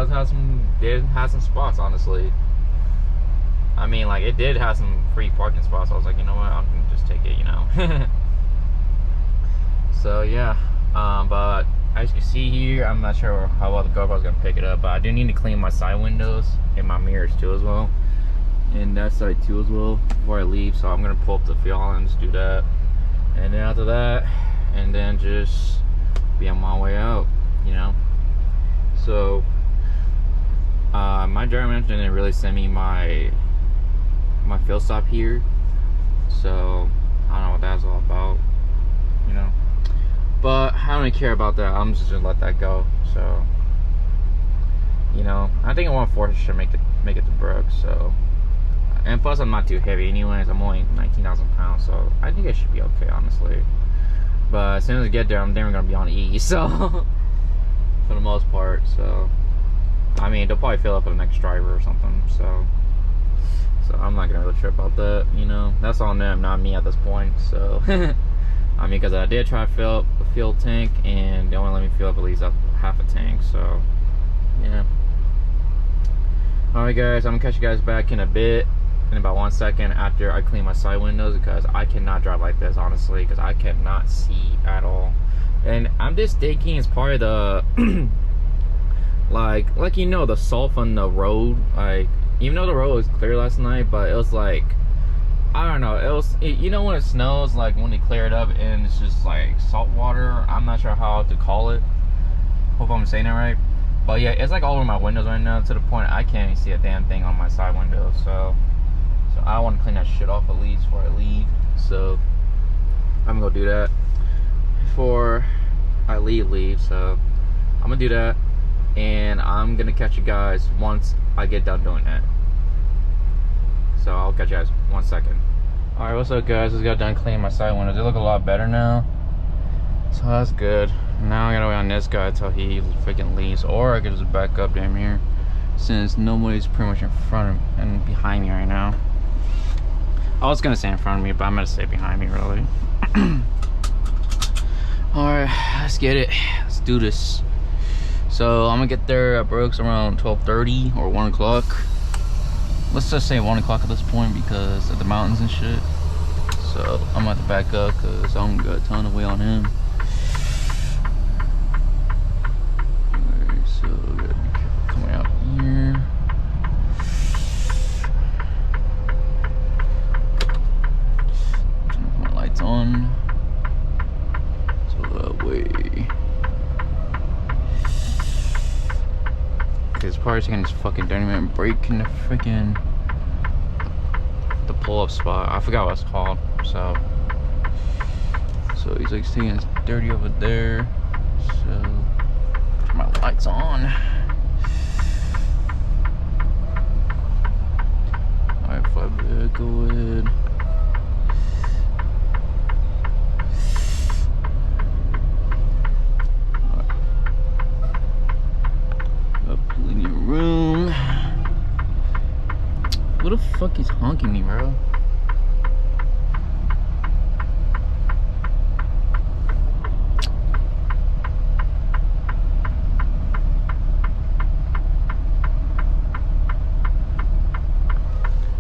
have some spots, honestly. I mean, like, it did have some free parking spots. I was like, you know what, I'm gonna just take it, you know. So yeah, but as you can see here, I'm not sure how well the GoPro's gonna pick it up, but I do need to clean my side windows and my mirrors too as well, and that side too as well before I leave. So I'm gonna pull up the fuel islands, do that, and then after that, and then just be on my way out, you know. So my driver manager didn't really send me my fuel stop here, so I don't know what that's all about, you know. But I don't really care about that. I'm just gonna let that go. So, you know, I think 1/4 should make it to Brooks. So, and plus I'm not too heavy anyways. I'm only 19,000 pounds, so I think it should be okay, honestly. But as soon as I get there, I'm then gonna be on E. So, for the most part. So, I mean, they'll probably fill up for the next driver or something. So I'm not gonna really trip about that. You know, that's on them, not me at this point. So. I mean, because I did try to fill up a fuel tank, and they only let me fill up at least half a tank, so, yeah. Alright guys, I'm gonna catch you guys back in a bit, in about 1 second after I clean my side windows, because I cannot drive like this, honestly, because I cannot see at all. And I'm just thinking it's part of the, like you know, the salt on the road, like, even though the road was clear last night, but it was like, I don't know, you know when it snows, like when they clear it up and it's just like salt water. I'm not sure how to call it. Hope I'm saying it right. But yeah, it's like all over my windows right now to the point I can't even see a damn thing on my side window. So I want to clean that shit off at least before I leave. So I'm gonna go do that before I leave. So I'm gonna do that, and I'm gonna catch you guys once I get done doing that. So I'll catch you guys 1 second. Alright, what's up guys? Just got done cleaning my side windows. They look a lot better now, so that's good. Now I gotta wait on this guy until he freaking leaves, or I could just back up damn here, since nobody's pretty much in front of and behind me right now. I was gonna say in front of me, but I'm gonna say behind me, really. Alright, let's get it. Let's do this. So I'm gonna get there at Brooks around 12:30 or 1 o'clock. Let's just say 1 o'clock at this point because of the mountains and shit. So I'm about to back up because I'm got a ton of weight on him. Alright, so gotta be careful coming out here. Turn off my lights on. So that way. It's probably taking this fucking 30-minute break in the freaking pull-up spot. I forgot what it's called. So he's like taking his dirty over there. So turn my lights on. Alright, flatbed, go ahead. Room. What the fuck is honking me, bro?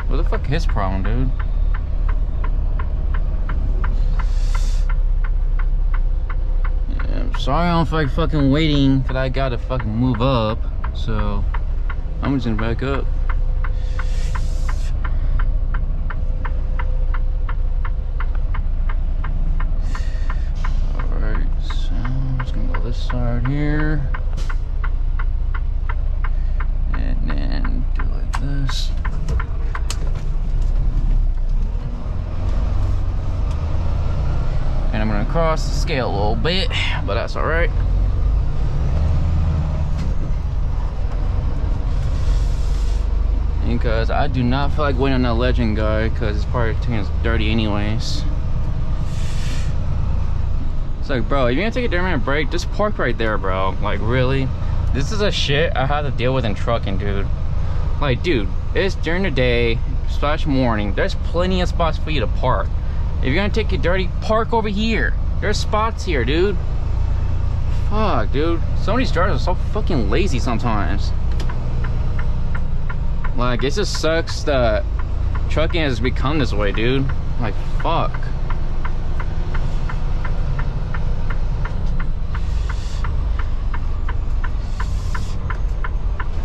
What the fuck is his problem, dude? Yeah, I'm sorry I'm fucking waiting for that guy to fucking move up. So I'm just gonna back up. Alright, so I'm just gonna go this side here. And then do like this. And I'm gonna cross the scale a little bit, but that's alright. Because I do not feel like waiting on that legend guy, because his part is dirty anyways. It's like, bro, if you're gonna take a 30-minute break, just park right there, bro. Like, really? This is a shit I have to deal with in trucking, dude. Like, dude, It's during the day / morning. There's plenty of spots for you to park. If you're gonna take it dirty, park over here. There's spots here, dude. Fuck, dude. Some of these drivers are so fucking lazy sometimes. Like, it just sucks that trucking has become this way, dude. Like, fuck.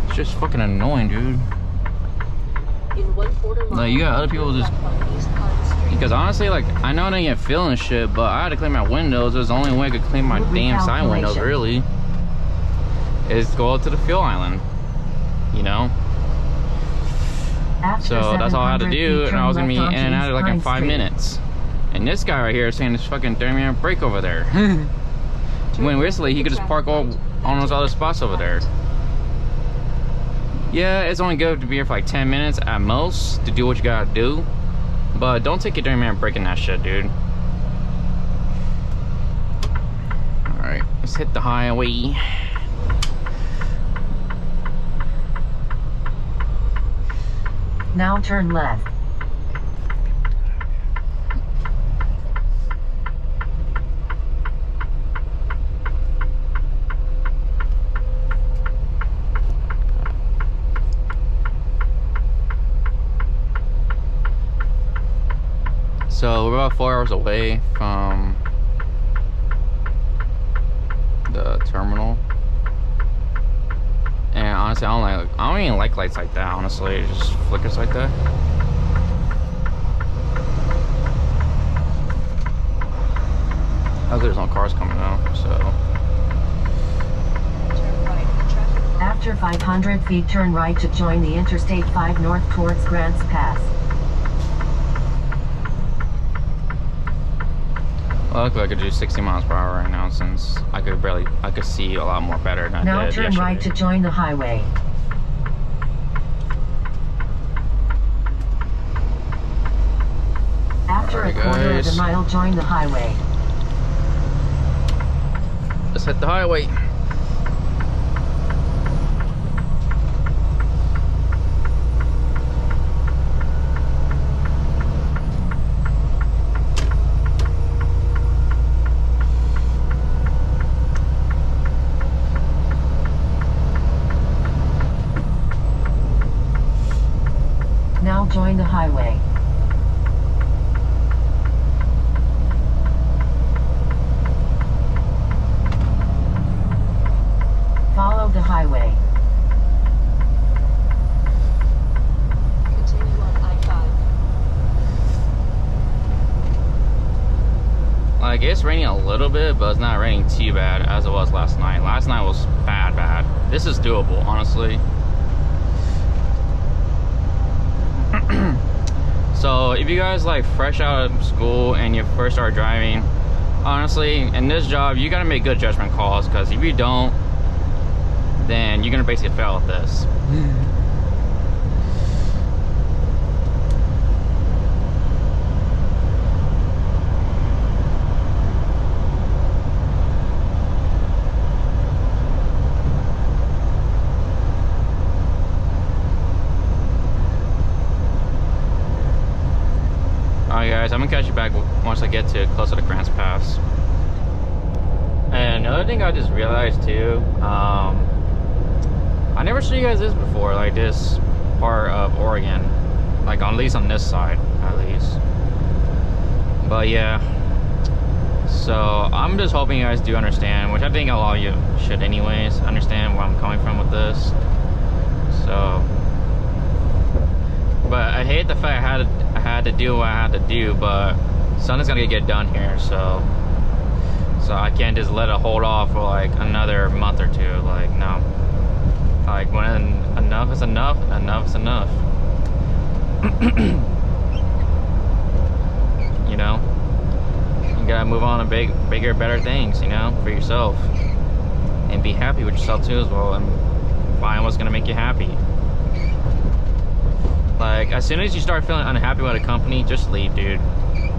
It's just fucking annoying, dude. In 1/4 mile, Like, you got other people just... Because honestly, like, I know they get feeling shit, but I had to clean my windows. It was the only way I could clean my damn side windows, really. Is go up to the fuel island. You know? So that's all I had to do, and I was gonna be in and out of like in 5 minutes. And this guy right here is saying this fucking 30-minute break over there. When recently he could just park all on those other spots over there. Yeah, it's only good to be here for like 10 minutes at most to do what you gotta do. But don't take your 30-minute break in that shit, dude. Alright, let's hit the highway. Now turn left. So we're about 4 hours away from the terminal. And honestly, I don't even like lights like that, honestly. It just flickers like that. There's no cars coming out, so. Turn right. Traffic. After 500 feet, turn right to join the Interstate 5 north towards Grants Pass. Luckily, I could do 60 miles per hour right now since I could see a lot more better than I did Now turn yesterday. right to join the highway. After Alright, a quarter of guys. a mile, join the highway. Let's hit the highway. Now join the highway. Follow the highway. Continue on I-5. Like, it's raining a little bit, but it's not raining too bad as it was last night. Last night was bad. This is doable, honestly. So if you guys like fresh out of school and you first start driving, honestly, in this job you gotta make good judgment calls, because if you don't, then you're gonna basically fail at this. Alright guys, I'm gonna catch you back once I get to closer to Grants Pass. And another thing I just realized too, I never showed you guys this before, like this part of Oregon, like at least on this side, at least. But yeah, so I'm just hoping you guys do understand, which I think a lot of you should anyways, understand where I'm coming from with this. So, but I hate the fact I had to do what I had to do, but something's gonna get done here, so I can't just let it hold off for like another month or two. Like, no. Like, when enough is enough, enough is enough. You know? You gotta move on to bigger, better things, you know, for yourself. And be happy with yourself too as well, and find what's gonna make you happy. Like, as soon as you start feeling unhappy with a company, just leave, dude.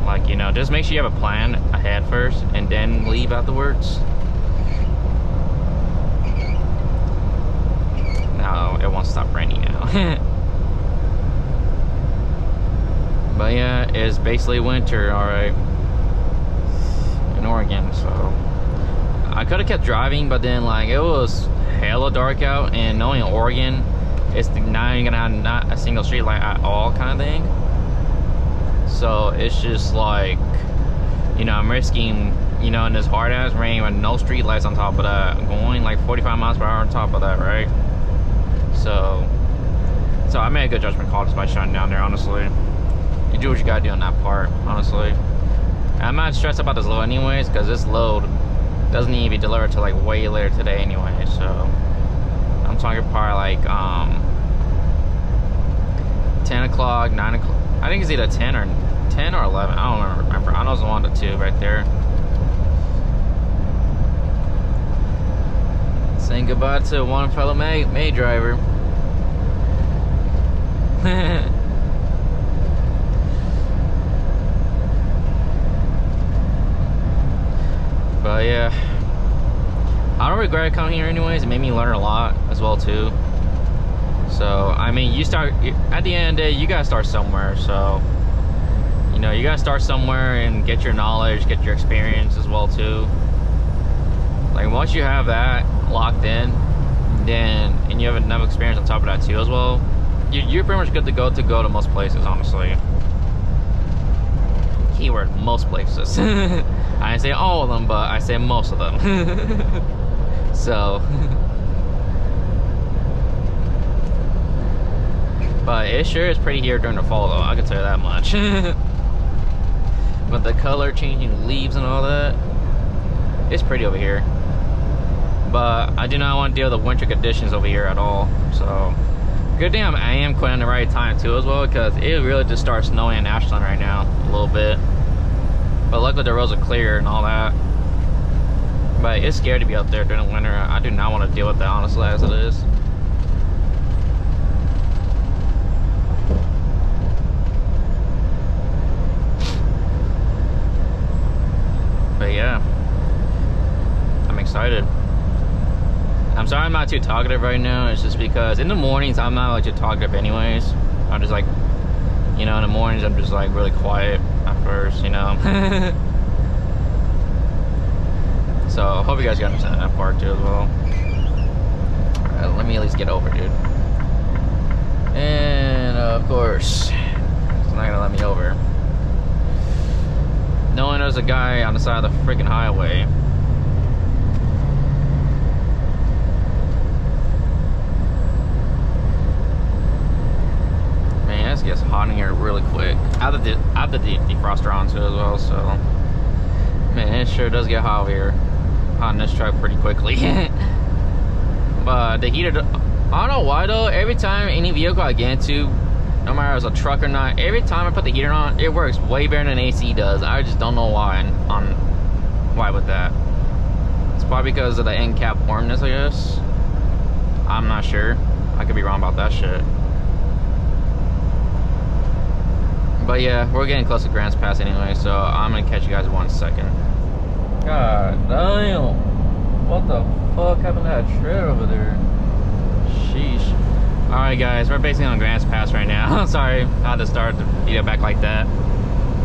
Like, you know, just make sure you have a plan ahead first, and then leave afterwards. No, it won't stop raining now. But yeah, it's basically winter, alright, in Oregon, so I could have kept driving, but then like it was hella dark out, and knowing Oregon, it's not even gonna have not a single street light at all kind of thing. So it's just like, you know, I'm risking, you know, in this hard ass rain with no street lights on top of that, going like 45 miles per hour on top of that, right? So I made a good judgment call just by shutting down there, honestly. You do what you gotta do on that part, honestly. And I'm not stressed about this load anyways, because this load doesn't need to be delivered till like way later today anyway. So I'm talking probably like 10 o'clock, 9 o'clock. I think it's either 10 or 11. I don't remember. I know it's 1 to 2 right there. Saying goodbye to one fellow May driver. But yeah, I don't regret coming here anyways. It made me learn a lot as well too. So I mean, you start at the end of the day, you gotta start somewhere. So you know, you gotta start somewhere and get your knowledge, get your experience as well too. Like once you have that locked in, then and you have enough experience on top of that too as well, you're pretty much good to go to most places, honestly. Keyword, most places. I didn't say all of them, but I say most of them. So but it sure is pretty here during the fall though, I can tell you that much. But the color changing leaves and all that, it's pretty over here. But I do not want to deal with the winter conditions over here at all. So good thing I am quitting at the right time too as well, because it really just starts snowing in Ashland right now a little bit. But luckily the roads are clear and all that. But it's scary to be out there during the winter. I do not want to deal with that, honestly, as it is. But yeah, I'm excited. I'm sorry I'm not too talkative right now. It's just because in the mornings I'm not like too talkative anyways. I'm just like, you know, in the mornings I'm just like really quiet at first, you know. So I hope you guys can understand that part too as well. Alright, let me at least get over, dude. And of course, it's not gonna let me over. Knowing there's a guy on the side of the freaking highway. Man, this gets hot in here really quick. I have the defroster on too as well, so man, it sure does get hot over here. Hot in this truck pretty quickly. But the heater, I don't know why though, every time any vehicle I get into, no matter if it's a truck or not, every time I put the heater on, it works way better than AC does. I just don't know why why with that. It's probably because of the end cap warmness, I guess. I'm not sure. I could be wrong about that shit. But yeah, we're getting close to Grants Pass anyway, so I'm gonna catch you guys in 1 second. God damn. What the fuck happened to that trailer over there? Sheesh. Alright guys, we're basically on Grants Pass right now. Sorry, I had to start the video back like that.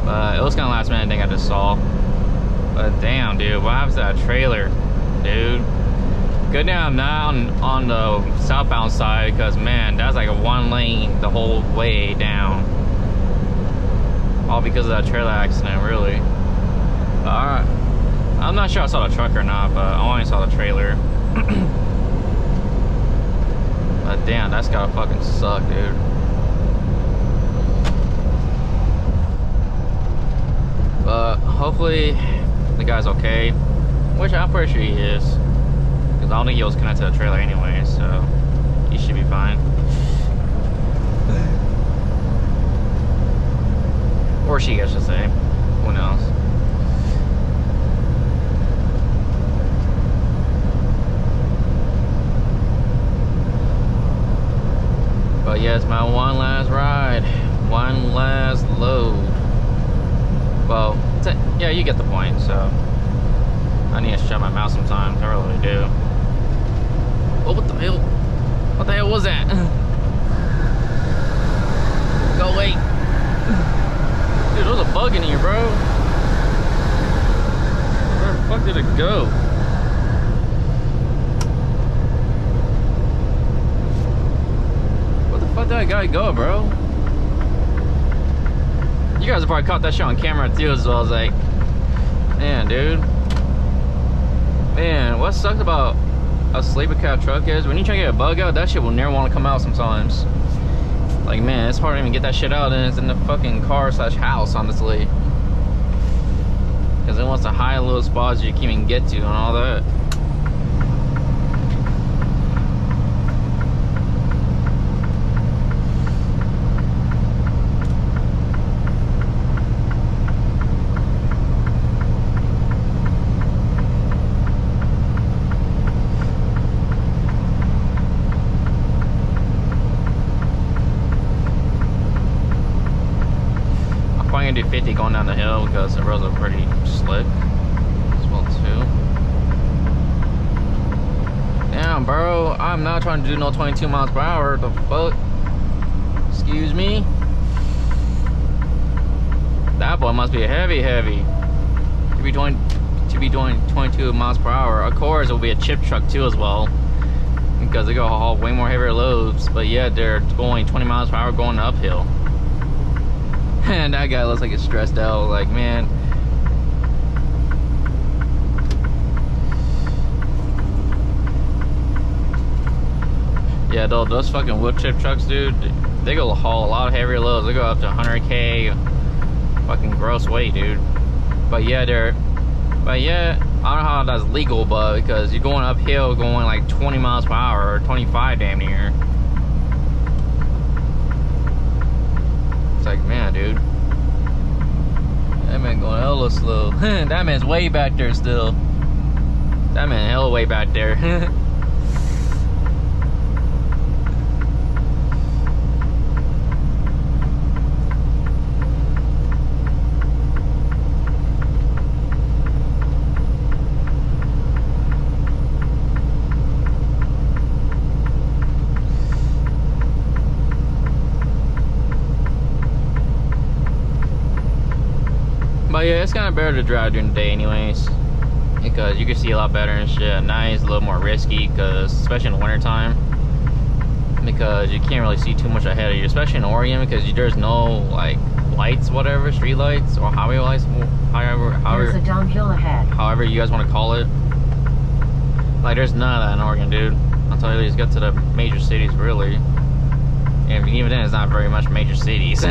But it was kind of last minute thing I just saw. But damn, dude, what happens to that trailer? Dude. Good thing I'm not on the southbound side, because man, that's like a 1 lane the whole way down. All because of that trailer accident, really. Alright. I'm not sure I saw the truck or not, but I only saw the trailer. But damn, that's gotta fucking suck, dude. But hopefully the guy's okay, which I'm pretty sure he is, because I don't think he was connected to the trailer anyway, so he should be fine. Or she, I should say. Who knows? But yeah, it's my one last ride, one last load. Well, yeah, you get the point. So I need to shut my mouth sometimes. I really do. Oh, what the hell? What the hell was that? Go away. let a guy go, bro. You guys have probably caught that shit on camera too, as well. I was like, man, dude. Man, what sucks about a sleeper cab truck is when you try to get a bug out, that shit will never want to come out sometimes. Like, man, it's hard to even get that shit out, and it's in the fucking car / house, honestly. Because it wants to hide little spots you can't even get to and all that. I'm gonna do 50 going down the hill because the roads are pretty slick as well too. Damn, bro, I'm not trying to do no 22 miles per hour. The fuck? Excuse me? That boy must be heavy. To be doing 22 miles per hour. Of course, it will be a chip truck too as well, because they go haul way more heavier loads. But yeah, they're going 20 miles per hour going uphill. And that guy looks like he's stressed out. Like, man. Yeah, those fucking wood chip trucks, dude, they go haul a lot of heavier loads. They go up to 100K fucking gross weight, dude. But yeah, I don't know how that's legal, but because you're going uphill going like 20 miles per hour or 25 damn near. It's like, man, dude, that man going hella slow. That man's way back there still. That man hella way back there. But yeah, it's kind of better to drive during the day anyways, because you can see a lot better and shit. At night it's a little more risky, because especially in the winter time, because you can't really see too much ahead of you, especially in Oregon, because there's no like lights, whatever, street lights or highway lights, however There's a downhill ahead. However you guys want to call it. Like, there's none of that in Oregon, dude. I'll tell you, just get to the major cities, really. And even then, it's not very much major cities.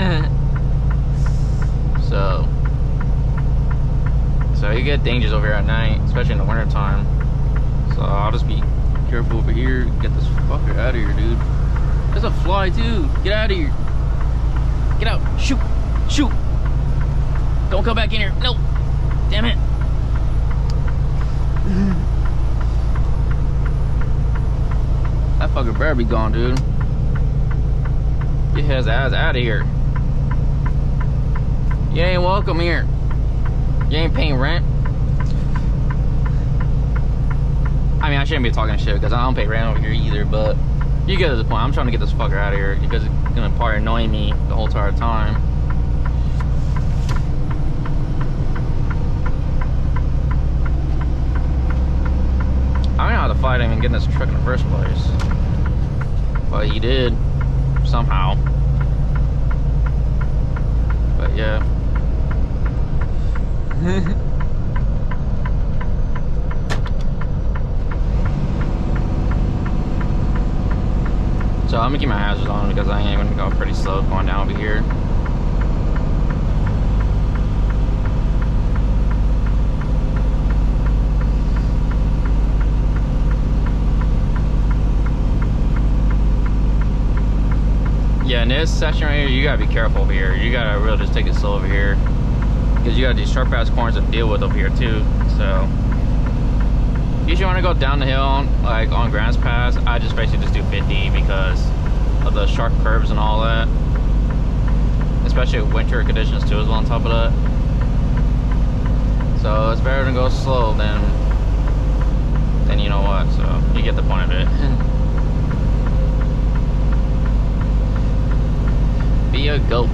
So you get dangers over here at night, especially in the winter time. So I'll just be careful over here. Get this fucker out of here, dude. There's a fly too. Get out of here. Get out. Shoot. Shoot. Don't come back in here. No. Damn it. That fucker better be gone, dude. Get his ass out of here. You ain't welcome here. You ain't paying rent. I mean, I shouldn't be talking shit because I don't pay rent over here either, but you get to the point. I'm trying to get this fucker out of here because it's gonna probably annoy me the whole entire time. I don't know how to fight him and get in this truck in the first place, but he did somehow. But yeah. So I'm gonna keep my hazards on because I am gonna go pretty slow going down over here. Yeah, in this section right here, you gotta be careful over here. You gotta really just take it slow over here, because you got these sharp ass corners to deal with over here too. So usually when I go down the hill, like on Grants Pass, I just basically just do 50 because of the sharp curves and all that. Especially with winter conditions too as well on top of that. So it's better to go slow than you know what, so you get the point of it. Be a goat.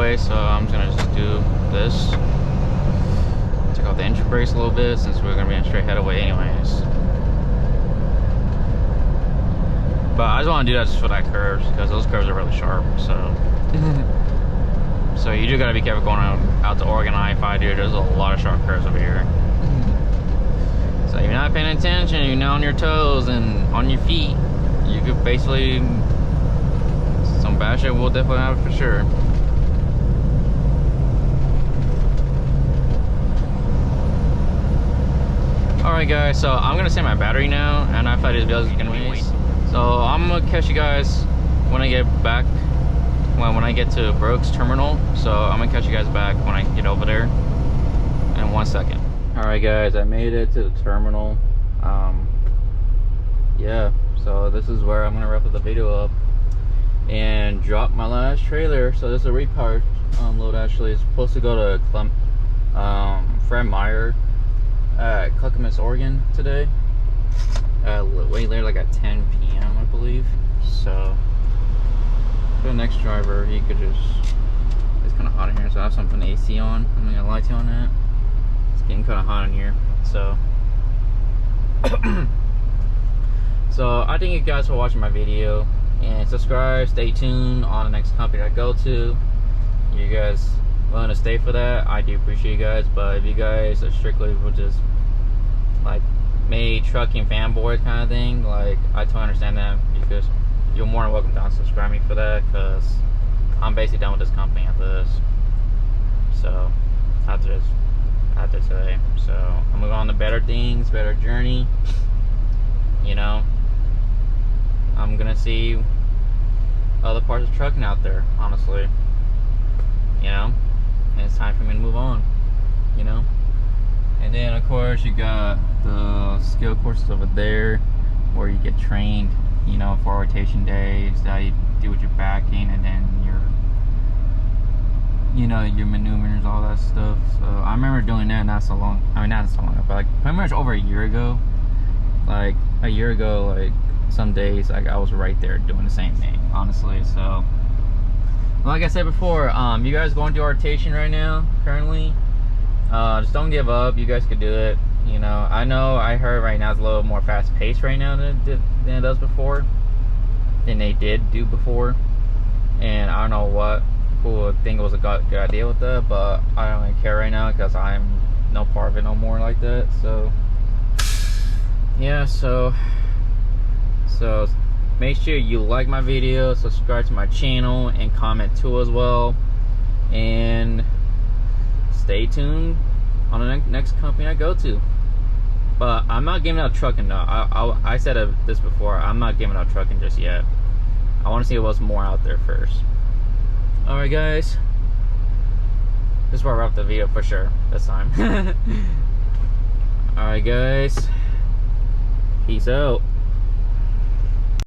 anyway, so I'm just gonna just do this. Take off the entry brakes a little bit since we're gonna be in straight head away anyways. But I just want to do that just for that curves, because those curves are really sharp. So, so you do gotta be careful going out to Oregon I-5, dude. There's a lot of sharp curves over here. So if you're not paying attention, you're not on your toes and on your feet, you could basically, some bad shit will definitely happen for sure. Alright guys, so I'm gonna save my battery now, and I thought this video was gonna be. So I'm gonna catch you guys when I get back, when I get to Brooks Terminal. So I'm gonna catch you guys back when I get over there in 1 second. Alright guys, I made it to the terminal. Yeah, so this is where I'm gonna wrap up the video up and drop my last trailer. So this is a repower load. Actually, it's supposed to go to Fred Meyer at Clackamas, Oregon today. Way later, like at 10 p.m. I believe. So for the next driver, he could just, it's kind of hot in here, so I have some putting the AC on. I'm not gonna lie to you on that. It's getting kind of hot in here, so so I thank you guys for watching my video, and subscribe, stay tuned on the next company I go to. You guys willing to stay for that, I do appreciate you guys. But if you guys are strictly with just like me trucking fanboy kind of thing, like, I totally understand that, because you're more than welcome to unsubscribe me for that, because I'm basically done with this company after this. So after today, so I'm moving on to better things, better journey. You know, I'm gonna see other parts of trucking out there, honestly. You know, and it's time for me to move on, you know. And then of course you got the skill courses over there where you get trained, you know, for rotation days, how you do with your backing, and then your, you know, your maneuvers, all that stuff. So I remember doing that not so long, I mean not so long ago, but like pretty much over a year ago. Like a year ago, like some days, like I was right there doing the same thing, honestly. So like I said before, you guys going through rotation right now currently, just don't give up. You guys could do it. You know I heard right now it's a little more fast paced right now than it does before, than they did do before. And I don't know what people think it was a good idea with that, but I don't really care right now, because I'm no part of it no more like that. So yeah, so make sure you like my video, subscribe to my channel, and comment too as well. And stay tuned on the next company I go to. But I'm not giving out trucking though. I said this before, I'm not giving out trucking just yet. I want to see what's more out there first. Alright guys, this is where I wrap the video for sure this time. Alright guys, peace out.